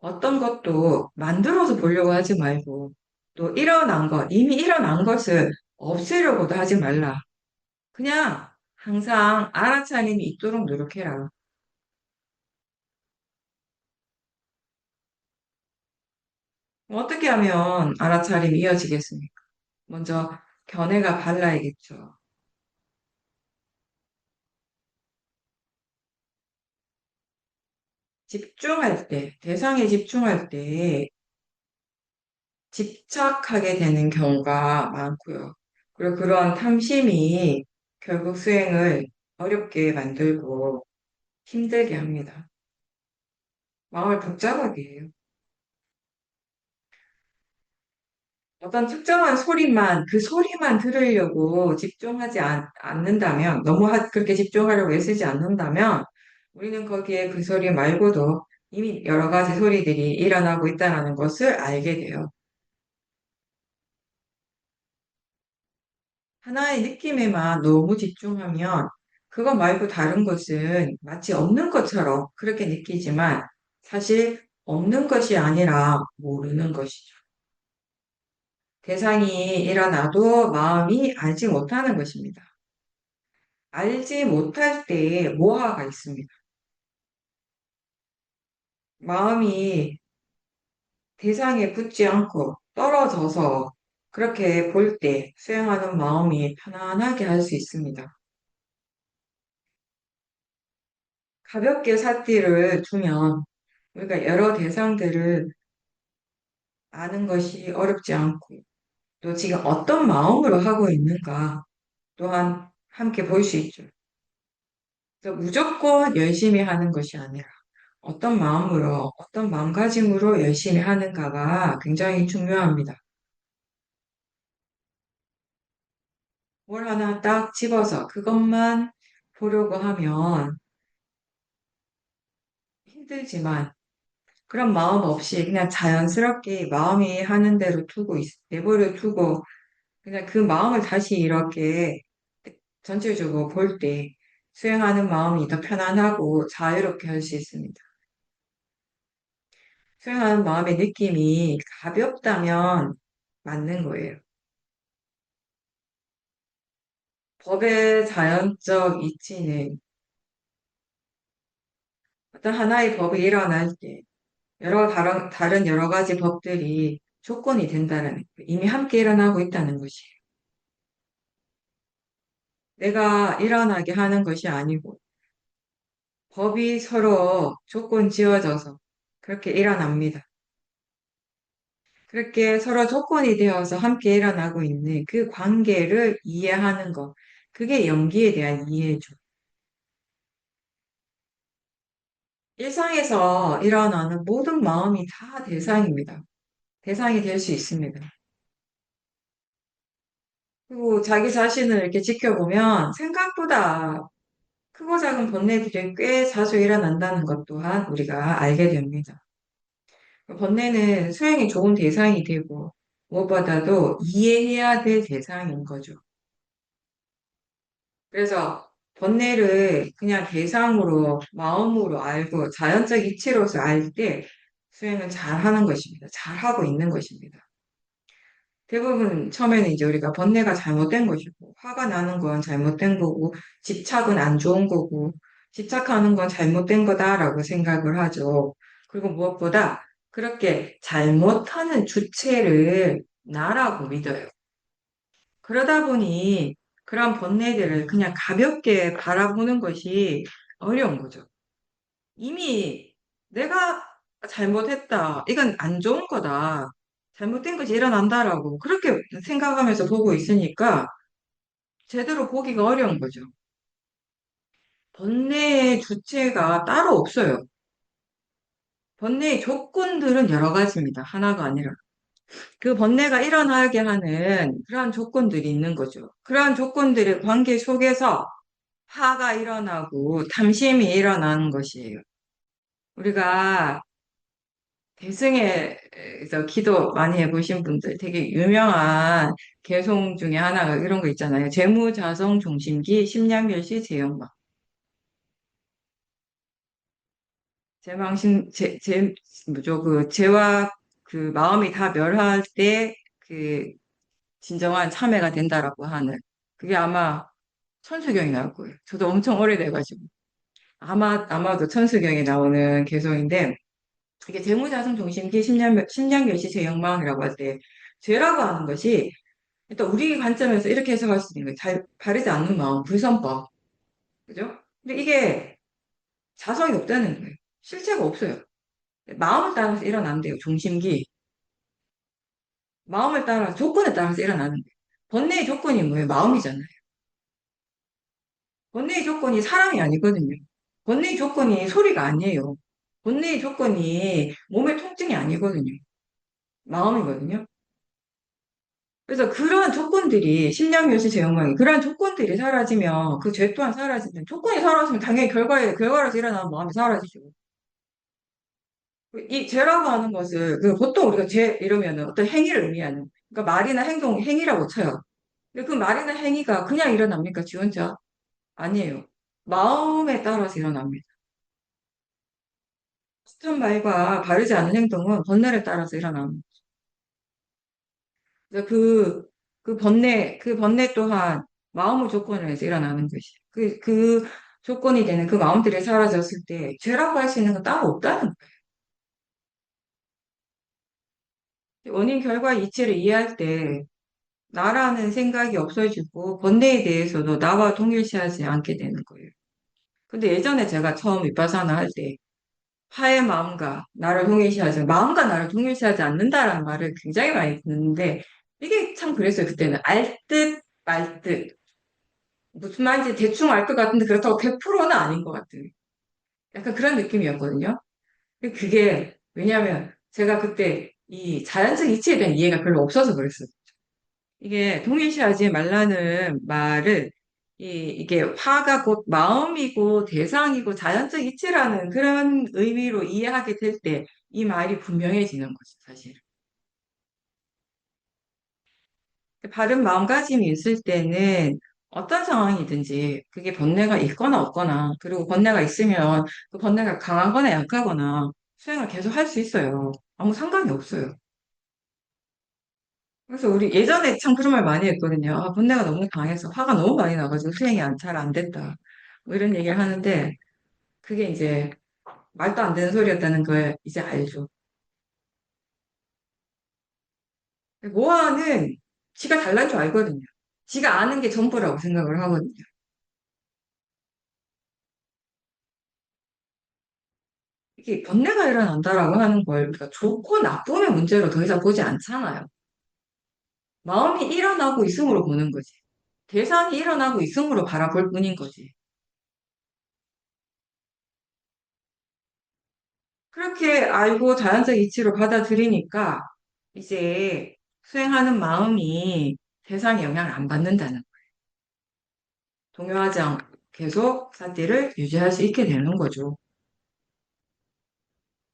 어떤 것도 만들어서 보려고 하지 말고 또 일어난 것, 이미 일어난 것을 없애려고도 하지 말라. 그냥 항상 알아차림이 있도록 노력해라. 어떻게 하면 알아차림이 이어지겠습니까? 먼저 견해가 발라야겠죠. 집중할 때, 대상에 집중할 때 집착하게 되는 경우가 많고요. 그리고 그런 탐심이 결국 수행을 어렵게 만들고 힘들게 합니다. 마음을 복잡하게 해요. 어떤 특정한 소리만, 그 소리만 들으려고 집중하지 않는다면, 너무 그렇게 집중하려고 애쓰지 않는다면, 우리는 거기에 그 소리 말고도 이미 여러 가지 소리들이 일어나고 있다는 것을 알게 돼요. 하나의 느낌에만 너무 집중하면, 그거 말고 다른 것은 마치 없는 것처럼 그렇게 느끼지만, 사실 없는 것이 아니라 모르는 것이죠. 대상이 일어나도 마음이 알지 못하는 것입니다. 알지 못할 때에 모화가 있습니다. 마음이 대상에 붙지 않고 떨어져서 그렇게 볼 때 수행하는 마음이 편안하게 할 수 있습니다. 가볍게 삿대를 두면 우리가 여러 대상들을 아는 것이 어렵지 않고 또 지금 어떤 마음으로 하고 있는가 또한 함께 볼 수 있죠. 그래서 무조건 열심히 하는 것이 아니라 어떤 마음으로, 어떤 마음가짐으로 열심히 하는가가 굉장히 중요합니다. 뭘 하나 딱 집어서 그것만 보려고 하면 힘들지만 그런 마음 없이 그냥 자연스럽게 마음이 하는 대로 내버려 두고 그냥 그 마음을 다시 이렇게 전체적으로 볼 때 수행하는 마음이 더 편안하고 자유롭게 할 수 있습니다. 수행하는 마음의 느낌이 가볍다면 맞는 거예요. 법의 자연적 이치는 어떤 하나의 법이 일어날 때 다른 여러 가지 법들이 조건이 된다는 거예요. 이미 함께 일어나고 있다는 것이에요. 내가 일어나게 하는 것이 아니고 법이 서로 조건 지어져서 그렇게 일어납니다. 그렇게 서로 조건이 되어서 함께 일어나고 있는 그 관계를 이해하는 것. 그게 연기에 대한 이해죠. 일상에서 일어나는 모든 마음이 다 대상입니다. 대상이 될 수 있습니다. 그리고 자기 자신을 이렇게 지켜보면 생각보다 크고 작은 번뇌들이 꽤 자주 일어난다는 것 또한 우리가 알게 됩니다. 번뇌는 수행이 좋은 대상이 되고 무엇보다도 이해해야 될 대상인 거죠. 그래서 번뇌를 그냥 대상으로, 마음으로 알고 자연적 이치로서 알 때 수행은 잘 하는 것입니다. 잘 하고 있는 것입니다. 대부분 처음에는 이제 우리가 번뇌가 잘못된 것이고, 화가 나는 건 잘못된 거고, 집착은 안 좋은 거고, 집착하는 건 잘못된 거다라고 생각을 하죠. 그리고 무엇보다 그렇게 잘못하는 주체를 나라고 믿어요. 그러다 보니 그런 번뇌들을 그냥 가볍게 바라보는 것이 어려운 거죠. 이미 내가 잘못했다. 이건 안 좋은 거다. 잘못된 것이 일어난다라고 그렇게 생각하면서 보고 있으니까 제대로 보기가 어려운 거죠. 번뇌의 주체가 따로 없어요. 번뇌의 조건들은 여러 가지입니다. 하나가 아니라. 그 번뇌가 일어나게 하는 그러한 조건들이 있는 거죠. 그러한 조건들의 관계 속에서 화가 일어나고 탐심이 일어나는 것이에요. 우리가 대승에서 기도 많이 해보신 분들 되게 유명한 개송 중에 하나가 이런 거 있잖아요. 재무자성 종심기 심량멸시 제영막. 제망신 뭐죠? 그 죄와 그 마음이 다 멸할 때 그 진정한 참회가 된다라고 하는 그게 아마 천수경이 나올 거예요. 저도 엄청 오래돼가지고 아마도 천수경에 나오는 개송인데 이게 재무자성 종심기 심량멸시 제영망이라고 할 때 죄라고 하는 것이 일단 우리 관점에서 이렇게 해석할 수 있는 거예요. 잘 바르지 않는 마음, 불선법. 그죠? 근데 이게 자성이 없다는 거예요. 실체가 없어요. 마음을 따라서 일어난대요. 종심기. 마음을 따라, 조건에 따라서 일어나는 거예요. 번뇌의 조건이 뭐예요? 마음이잖아요. 번뇌의 조건이 사람이 아니거든요. 번뇌의 조건이 소리가 아니에요. 번뇌의 조건이 몸의 통증이 아니거든요. 마음이거든요. 그래서 그러한 조건들이 심량요시 제형망이 그러한 조건들이 사라지면 그 죄 또한 사라지는 조건이 사라지면 당연히 결과로서 일어나는 마음이 사라지죠. 이 죄라고 하는 것을 그 보통 우리가 죄 이러면은 어떤 행위를 의미하는 그러니까 말이나 행위라고 쳐요. 근데 그 말이나 행위가 그냥 일어납니까? 지 혼자? 아니에요. 마음에 따라서 일어납니다. 숱한 말과 바르지 않은 행동은 번뇌를 따라서 일어납니다. 그래서 그 번뇌 또한 마음의 조건을 해서 일어나는 것이. 그 조건이 되는 그 마음들이 사라졌을 때 죄라고 할 수 있는 건 따로 없다는 거예요. 원인 결과 이치를 이해할 때 나라는 생각이 없어지고 번뇌에 대해서도 나와 동일시하지 않게 되는 거예요. 근데 예전에 제가 처음 윗바사나 할 때 화의 마음과 나를 동일시하지 않는다라는 말을 굉장히 많이 듣는데 이게 참 그랬어요. 그때는 알 듯 말 듯. 무슨 말인지 대충 알 것 같은데 그렇다고 100%는 아닌 것 같은 약간 그런 느낌이었거든요. 근데 그게 왜냐하면 제가 그때 이 자연적 이치에 대한 이해가 별로 없어서 그랬어요. 이게 동일시하지 말라는 말을 이게 화가 곧 마음이고 대상이고 자연적 이치라는 그런 의미로 이해하게 될 때 이 말이 분명해지는 거죠, 사실. 바른 마음가짐이 있을 때는 어떤 상황이든지 그게 번뇌가 있거나 없거나 그리고 번뇌가 있으면 그 번뇌가 강하거나 약하거나 수행을 계속 할 수 있어요. 아무 상관이 없어요. 그래서 우리 예전에 참 그런 말 많이 했거든요. 아, 번뇌가 너무 강해서 화가 너무 많이 나가지고 수행이 잘 안 됐다. 뭐 이런 얘기를 하는데 그게 이제 말도 안 되는 소리였다는 걸 이제 알죠. 모아는 지가 잘난 줄 알거든요. 지가 아는 게 전부라고 생각을 하거든요. 이게 번뇌가 일어난다라고 하는 걸 우리가 좋고 나쁨의 문제로 더 이상 보지 않잖아요. 마음이 일어나고 있음으로 보는 거지. 대상이 일어나고 있음으로 바라볼 뿐인 거지. 그렇게 알고 자연적 이치로 받아들이니까 이제 수행하는 마음이 대상에 영향을 안 받는다는 거예요. 동요하지 않고 계속 사티를 유지할 수 있게 되는 거죠.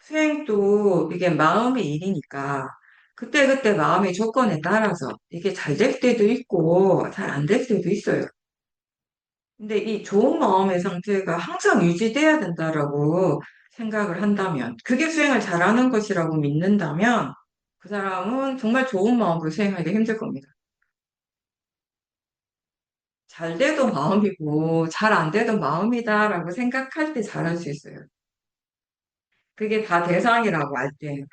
수행도 이게 마음의 일이니까 그때그때 마음의 조건에 따라서 이게 잘 될 때도 있고 잘 안 될 때도 있어요. 근데 이 좋은 마음의 상태가 항상 유지돼야 된다라고 생각을 한다면, 그게 수행을 잘하는 것이라고 믿는다면, 그 사람은 정말 좋은 마음으로 수행하기 힘들 겁니다. 잘 돼도 마음이고, 잘 안 돼도 마음이다라고 생각할 때 잘할 수 있어요. 그게 다 대상이라고 알 때.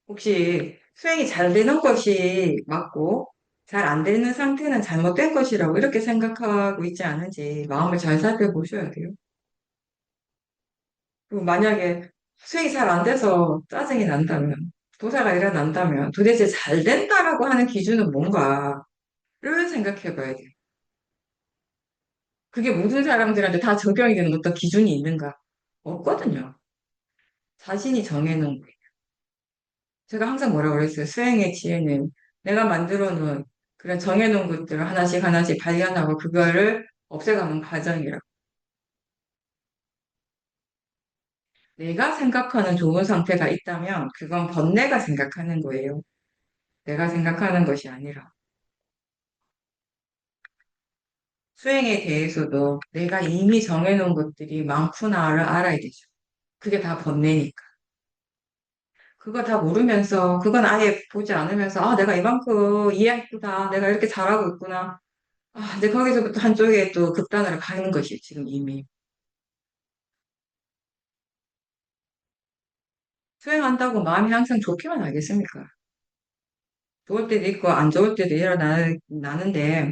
혹시 수행이 잘 되는 것이 맞고, 잘 안 되는 상태는 잘못된 것이라고 이렇게 생각하고 있지 않은지 마음을 잘 살펴보셔야 돼요. 그리고 만약에 수행이 잘 안 돼서 짜증이 난다면, 도사가 일어난다면 도대체 잘 된다라고 하는 기준은 뭔가를 생각해 봐야 돼요. 그게 모든 사람들한테 다 적용이 되는 어떤 기준이 있는가? 없거든요. 자신이 정해놓은 거예요. 제가 항상 뭐라 그랬어요. 수행의 지혜는 내가 만들어 놓은 그런 정해놓은 것들을 하나씩 하나씩 발견하고 그거를 없애가는 과정이라. 내가 생각하는 좋은 상태가 있다면 그건 번뇌가 생각하는 거예요. 내가 생각하는 것이 아니라. 수행에 대해서도 내가 이미 정해놓은 것들이 많구나를 알아야 되죠. 그게 다 번뇌니까. 그거 다 모르면서, 그건 아예 보지 않으면서, 아, 내가 이만큼 이해했구나. 내가 이렇게 잘하고 있구나. 아, 이제 거기서부터 한쪽에 또 극단으로 가는 것이 지금 이미. 수행한다고 마음이 항상 좋기만 하겠습니까? 좋을 때도 있고, 안 좋을 때도 일어나는데,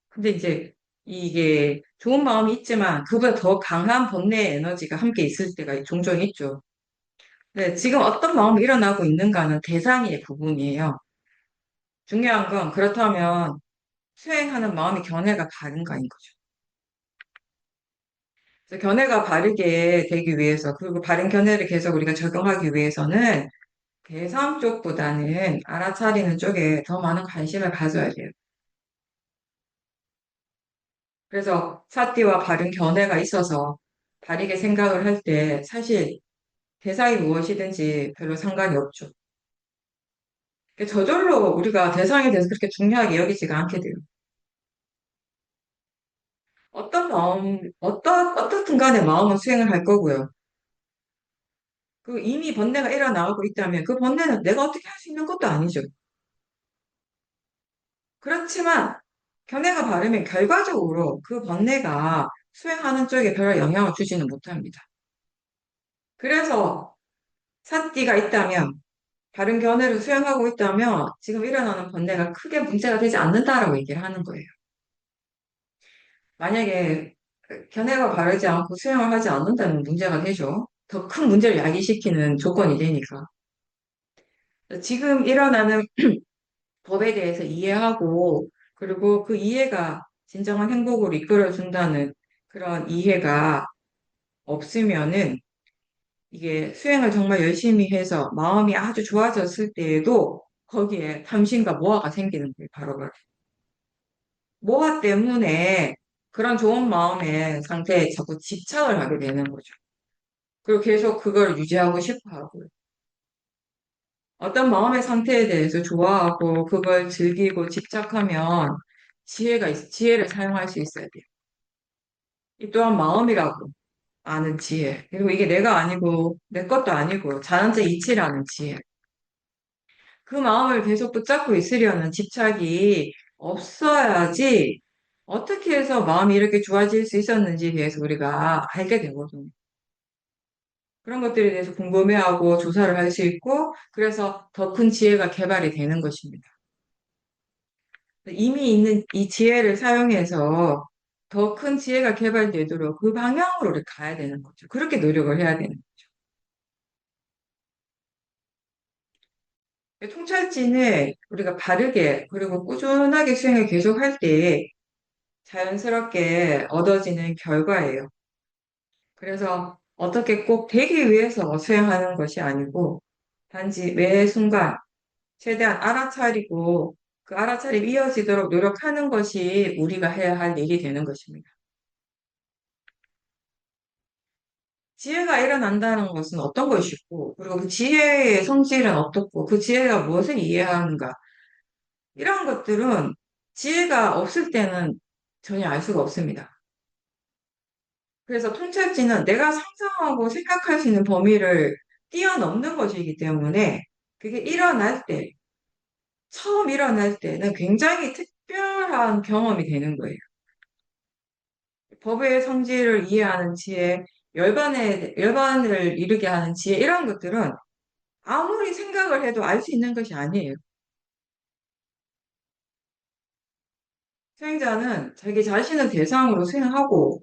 근데 이제 이게 좋은 마음이 있지만, 그보다 더 강한 번뇌의 에너지가 함께 있을 때가 종종 있죠. 네, 지금 어떤 마음이 일어나고 있는가는 대상의 부분이에요. 중요한 건 그렇다면 수행하는 마음의 견해가 바른가인 거죠. 그래서 견해가 바르게 되기 위해서, 그리고 바른 견해를 계속 우리가 적용하기 위해서는 대상 쪽보다는 알아차리는 쪽에 더 많은 관심을 가져야 돼요. 그래서 사띠와 바른 견해가 있어서 바르게 생각을 할 때 사실 대상이 무엇이든지 별로 상관이 없죠. 저절로 우리가 대상에 대해서 그렇게 중요하게 여기지가 않게 돼요. 어떤 마음, 어떻든 간에 마음은 수행을 할 거고요. 그 이미 번뇌가 일어나고 있다면 그 번뇌는 내가 어떻게 할 수 있는 것도 아니죠. 그렇지만 견해가 바르면 결과적으로 그 번뇌가 수행하는 쪽에 별 영향을 주지는 못합니다. 그래서 사띠가 있다면, 바른 견해를 수행하고 있다면 지금 일어나는 번뇌가 크게 문제가 되지 않는다라고 얘기를 하는 거예요. 만약에 견해가 바르지 않고 수행을 하지 않는다면 문제가 되죠. 더 큰 문제를 야기시키는 조건이 되니까. 지금 일어나는 법에 대해서 이해하고, 그리고 그 이해가 진정한 행복으로 이끌어준다는 그런 이해가 없으면은 이게 수행을 정말 열심히 해서 마음이 아주 좋아졌을 때에도 거기에 탐심과 모아가 생기는 거예요, 바로바로. 모아 때문에 그런 좋은 마음의 상태에 자꾸 집착을 하게 되는 거죠. 그리고 계속 그걸 유지하고 싶어 하고요. 어떤 마음의 상태에 대해서 좋아하고 그걸 즐기고 집착하면 지혜를 사용할 수 있어야 돼요. 이 또한 마음이라고 아는 지혜. 그리고 이게 내가 아니고 내 것도 아니고 자연적 이치라는 지혜. 그 마음을 계속 붙잡고 있으려는 집착이 없어야지 어떻게 해서 마음이 이렇게 좋아질 수 있었는지에 대해서 우리가 알게 되거든요. 그런 것들에 대해서 궁금해하고 조사를 할 수 있고 그래서 더 큰 지혜가 개발이 되는 것입니다. 이미 있는 이 지혜를 사용해서 더 큰 지혜가 개발되도록 그 방향으로 우리 가야 되는 거죠. 그렇게 노력을 해야 되는 거죠. 통찰진을 우리가 바르게 그리고 꾸준하게 수행을 계속할 때 자연스럽게 얻어지는 결과예요. 그래서 어떻게 꼭 되기 위해서 수행하는 것이 아니고 단지 매 순간 최대한 알아차리고 그 알아차림이 이어지도록 노력하는 것이 우리가 해야 할 일이 되는 것입니다. 지혜가 일어난다는 것은 어떤 것이고, 그리고 그 지혜의 성질은 어떻고, 그 지혜가 무엇을 이해하는가. 이런 것들은 지혜가 없을 때는 전혀 알 수가 없습니다. 그래서 통찰지는 내가 상상하고 생각할 수 있는 범위를 뛰어넘는 것이기 때문에 그게 일어날 때, 처음 일어날 때는 굉장히 특별한 경험이 되는 거예요. 법의 성질을 이해하는 지혜, 열반을 이루게 하는 지혜, 이런 것들은 아무리 생각을 해도 알 수 있는 것이 아니에요. 수행자는 자기 자신을 대상으로 수행하고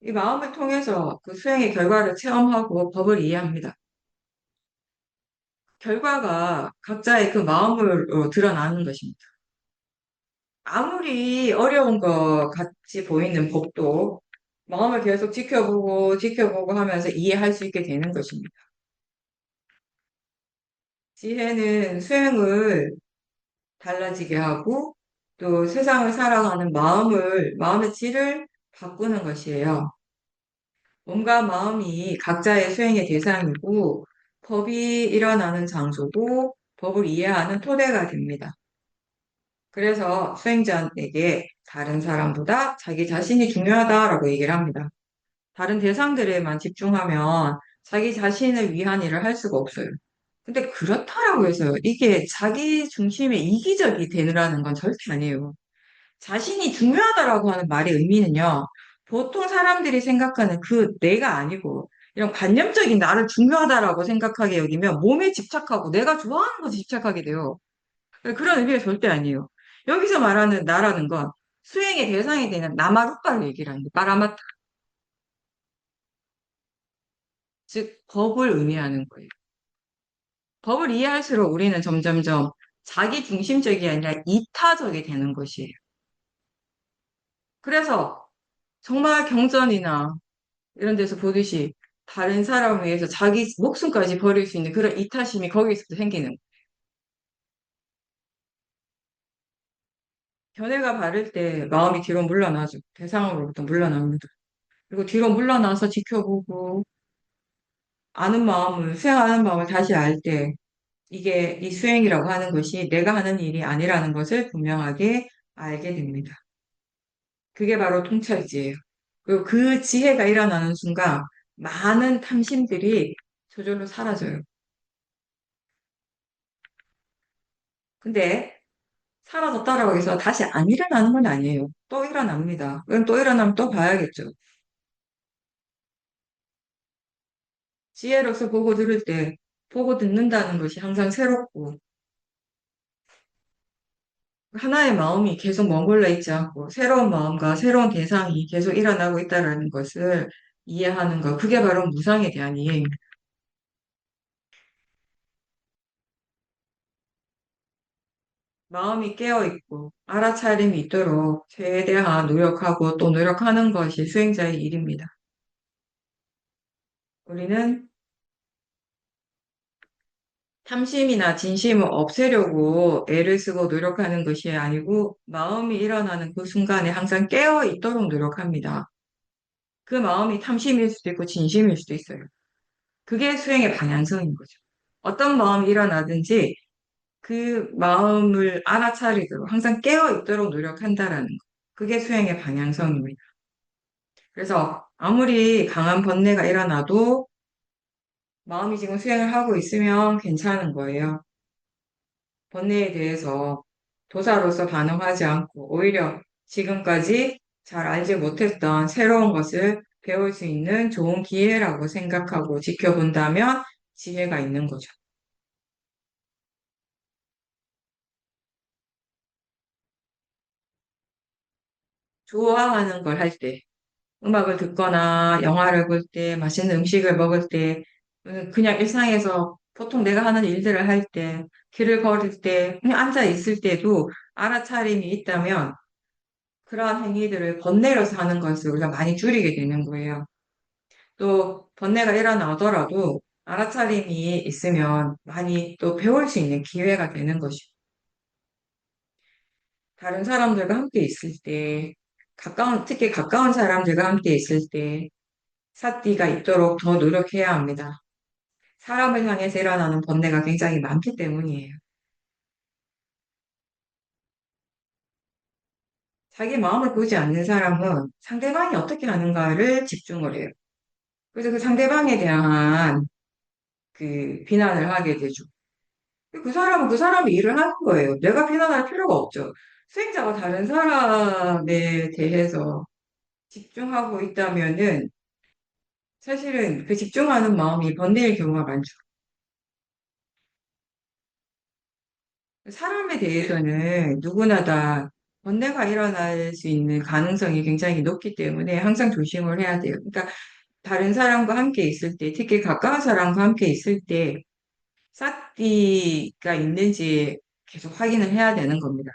이 마음을 통해서 그 수행의 결과를 체험하고 법을 이해합니다. 결과가 각자의 그 마음으로 드러나는 것입니다. 아무리 어려운 것 같이 보이는 법도 마음을 계속 지켜보고 하면서 이해할 수 있게 되는 것입니다. 지혜는 수행을 달라지게 하고 또 세상을 살아가는 마음의 질을 바꾸는 것이에요. 몸과 마음이 각자의 수행의 대상이고 법이 일어나는 장소도 법을 이해하는 토대가 됩니다. 그래서 수행자에게 다른 사람보다 자기 자신이 중요하다라고 얘기를 합니다. 다른 대상들에만 집중하면 자기 자신을 위한 일을 할 수가 없어요. 근데 그렇다라고 해서요. 이게 자기 중심의 이기적이 되느라는 건 절대 아니에요. 자신이 중요하다라고 하는 말의 의미는요. 보통 사람들이 생각하는 그 내가 아니고 이런 관념적인 나를 중요하다라고 생각하게 여기면 몸에 집착하고 내가 좋아하는 것에 집착하게 돼요. 그런 의미가 절대 아니에요. 여기서 말하는 나라는 건 수행의 대상이 되는 나마루빠를 얘기를 하는 거예요. 빠라마타. 즉 법을 의미하는 거예요. 법을 이해할수록 우리는 점점점 자기 중심적이 아니라 이타적이 되는 것이에요. 그래서 정말 경전이나 이런 데서 보듯이 다른 사람을 위해서 자기 목숨까지 버릴 수 있는 그런 이타심이 거기서부터 생기는 거예요. 견해가 바를 때 마음이 뒤로 물러나죠. 대상으로부터 물러납니다. 그리고 뒤로 물러나서 지켜보고 수행하는 마음을 다시 알 때 이게 이 수행이라고 하는 것이 내가 하는 일이 아니라는 것을 분명하게 알게 됩니다. 그게 바로 통찰지예요. 그리고 그 지혜가 일어나는 순간 많은 탐심들이 저절로 사라져요. 근데 사라졌다라고 해서 다시 안 일어나는 건 아니에요. 또 일어납니다. 그럼 또 일어나면 또 봐야겠죠. 지혜로서 보고 들을 때 보고 듣는다는 것이 항상 새롭고 하나의 마음이 계속 머물러 있지 않고 새로운 마음과 새로운 대상이 계속 일어나고 있다는 것을 이해하는 것. 그게 바로 무상에 대한 이해입니다. 마음이 깨어있고 알아차림이 있도록 최대한 노력하고 또 노력하는 것이 수행자의 일입니다. 우리는 탐심이나 진심을 없애려고 애를 쓰고 노력하는 것이 아니고 마음이 일어나는 그 순간에 항상 깨어있도록 노력합니다. 그 마음이 탐심일 수도 있고 진심일 수도 있어요. 그게 수행의 방향성인 거죠. 어떤 마음이 일어나든지 그 마음을 알아차리도록 항상 깨어있도록 노력한다라는 거. 그게 수행의 방향성입니다. 그래서 아무리 강한 번뇌가 일어나도 마음이 지금 수행을 하고 있으면 괜찮은 거예요. 번뇌에 대해서 도사로서 반응하지 않고 오히려 지금까지 잘 알지 못했던 새로운 것을 배울 수 있는 좋은 기회라고 생각하고 지켜본다면 지혜가 있는 거죠. 좋아하는 걸 할 때, 음악을 듣거나 영화를 볼 때, 맛있는 음식을 먹을 때, 그냥 일상에서 보통 내가 하는 일들을 할 때, 길을 걸을 때, 그냥 앉아 있을 때도 알아차림이 있다면 그러한 행위들을 번뇌로서 하는 것을 우리가 많이 줄이게 되는 거예요. 또 번뇌가 일어나더라도 알아차림이 있으면 많이 또 배울 수 있는 기회가 되는 것이고 다른 사람들과 함께 있을 때 특히 가까운 사람들과 함께 있을 때 사띠가 있도록 더 노력해야 합니다. 사람을 향해서 일어나는 번뇌가 굉장히 많기 때문이에요. 자기 마음을 보지 않는 사람은 상대방이 어떻게 하는가를 집중을 해요. 그래서 그 상대방에 대한 그 비난을 하게 되죠. 그 사람은 그 사람이 일을 하는 거예요. 내가 비난할 필요가 없죠. 수행자가 다른 사람에 대해서 집중하고 있다면은 사실은 그 집중하는 마음이 번뇌일 경우가 많죠. 사람에 대해서는 누구나 다 번뇌가 일어날 수 있는 가능성이 굉장히 높기 때문에 항상 조심을 해야 돼요. 그러니까 다른 사람과 함께 있을 때, 특히 가까운 사람과 함께 있을 때, 싹디가 있는지 계속 확인을 해야 되는 겁니다.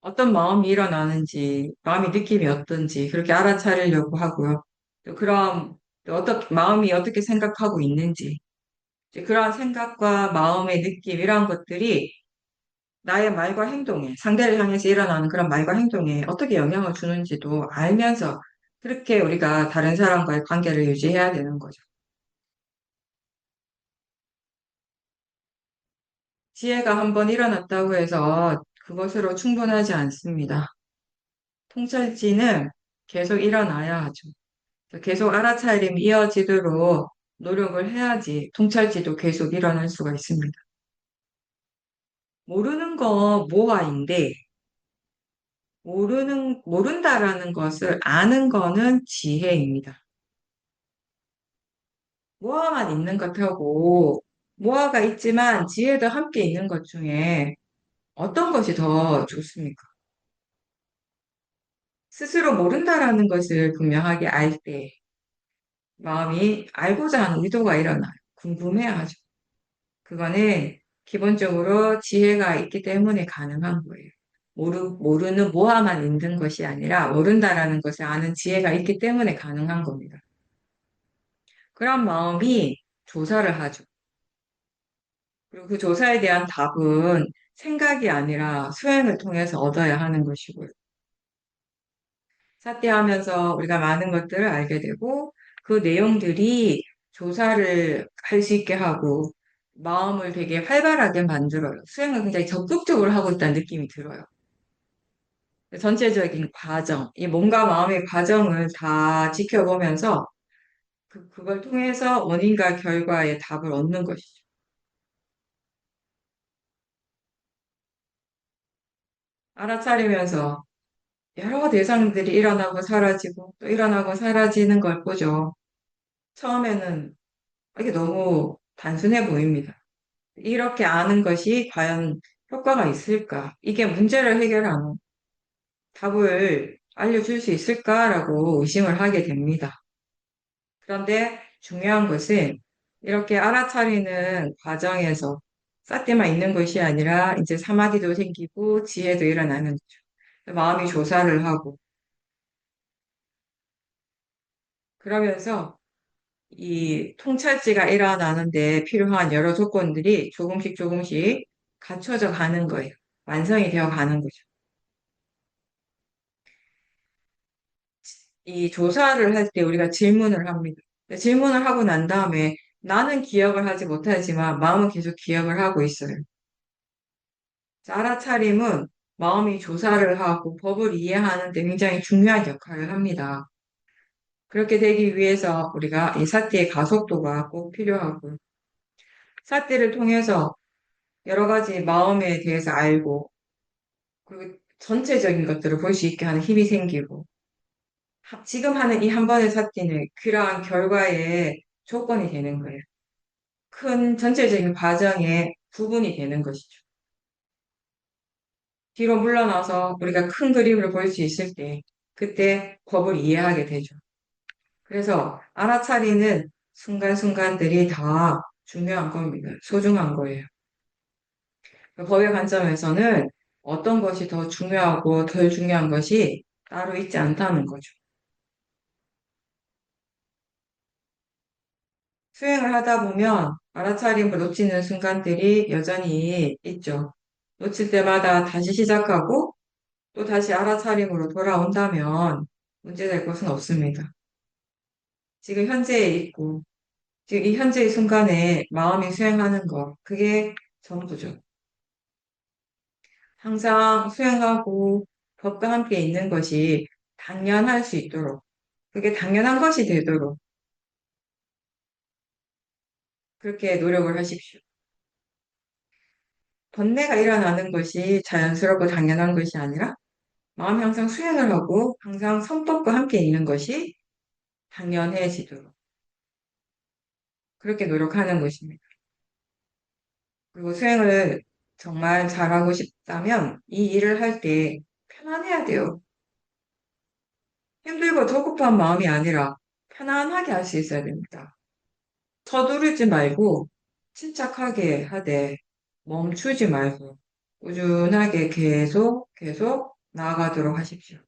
어떤 마음이 일어나는지, 마음의 느낌이 어떤지, 그렇게 알아차리려고 하고요. 또 그럼, 또 마음이 어떻게 생각하고 있는지, 이제 그러한 생각과 마음의 느낌, 이러한 것들이 나의 말과 행동에, 상대를 향해서 일어나는 그런 말과 행동에 어떻게 영향을 주는지도 알면서 그렇게 우리가 다른 사람과의 관계를 유지해야 되는 거죠. 지혜가 한번 일어났다고 해서 그것으로 충분하지 않습니다. 통찰지는 계속 일어나야 하죠. 계속 알아차림이 이어지도록 노력을 해야지 통찰지도 계속 일어날 수가 있습니다. 모르는 거 모아인데, 모른다라는 것을 아는 거는 지혜입니다. 모아만 있는 것하고, 모아가 있지만 지혜도 함께 있는 것 중에 어떤 것이 더 좋습니까? 스스로 모른다라는 것을 분명하게 알 때, 마음이 알고자 하는 의도가 일어나요. 궁금해하죠. 그거는 기본적으로 지혜가 있기 때문에 가능한 거예요. 모르는 모아만 있는 것이 아니라 모른다라는 것을 아는 지혜가 있기 때문에 가능한 겁니다. 그런 마음이 조사를 하죠. 그리고 그 조사에 대한 답은 생각이 아니라 수행을 통해서 얻어야 하는 것이고요. 사띠하면서 우리가 많은 것들을 알게 되고 그 내용들이 조사를 할 수 있게 하고 마음을 되게 활발하게 만들어요. 수행을 굉장히 적극적으로 하고 있다는 느낌이 들어요. 전체적인 과정, 이 몸과 마음의 과정을 다 지켜보면서 그걸 통해서 원인과 결과의 답을 얻는 것이죠. 알아차리면서 여러 대상들이 일어나고 사라지고 또 일어나고 사라지는 걸 보죠. 처음에는 이게 너무 단순해 보입니다. 이렇게 아는 것이 과연 효과가 있을까? 이게 문제를 해결하는 답을 알려줄 수 있을까라고 의심을 하게 됩니다. 그런데 중요한 것은 이렇게 알아차리는 과정에서 삿대만 있는 것이 아니라 이제 사마디도 생기고 지혜도 일어나는 거죠. 마음이 조사를 하고 그러면서 이 통찰지가 일어나는데 필요한 여러 조건들이 조금씩 조금씩 갖춰져 가는 거예요. 완성이 되어 가는 거죠. 이 조사를 할 때 우리가 질문을 합니다. 질문을 하고 난 다음에 나는 기억을 하지 못하지만 마음은 계속 기억을 하고 있어요. 알아차림은 마음이 조사를 하고 법을 이해하는 데 굉장히 중요한 역할을 합니다. 그렇게 되기 위해서 우리가 이 사티의 가속도가 꼭 필요하고 사티를 통해서 여러 가지 마음에 대해서 알고 그리고 전체적인 것들을 볼 수 있게 하는 힘이 생기고 지금 하는 이 한 번의 사티는 그러한 결과의 조건이 되는 거예요. 큰 전체적인 과정의 부분이 되는 것이죠. 뒤로 물러나서 우리가 큰 그림을 볼 수 있을 때 그때 법을 이해하게 되죠. 그래서 알아차리는 순간순간들이 다 중요한 겁니다. 소중한 거예요. 그 법의 관점에서는 어떤 것이 더 중요하고 덜 중요한 것이 따로 있지 않다는 거죠. 수행을 하다 보면 알아차림을 놓치는 순간들이 여전히 있죠. 놓칠 때마다 다시 시작하고 또 다시 알아차림으로 돌아온다면 문제될 것은 없습니다. 지금 현재에 있고 지금 이 현재의 순간에 마음이 수행하는 것, 그게 전부죠. 항상 수행하고 법과 함께 있는 것이 당연할 수 있도록, 그게 당연한 것이 되도록 그렇게 노력을 하십시오. 번뇌가 일어나는 것이 자연스럽고 당연한 것이 아니라 마음이 항상 수행을 하고 항상 선법과 함께 있는 것이 당연해지도록 그렇게 노력하는 것입니다. 그리고 수행을 정말 잘하고 싶다면 이 일을 할 때 편안해야 돼요. 힘들고 조급한 마음이 아니라 편안하게 할 수 있어야 됩니다. 서두르지 말고 침착하게 하되 멈추지 말고 꾸준하게 계속 나아가도록 하십시오.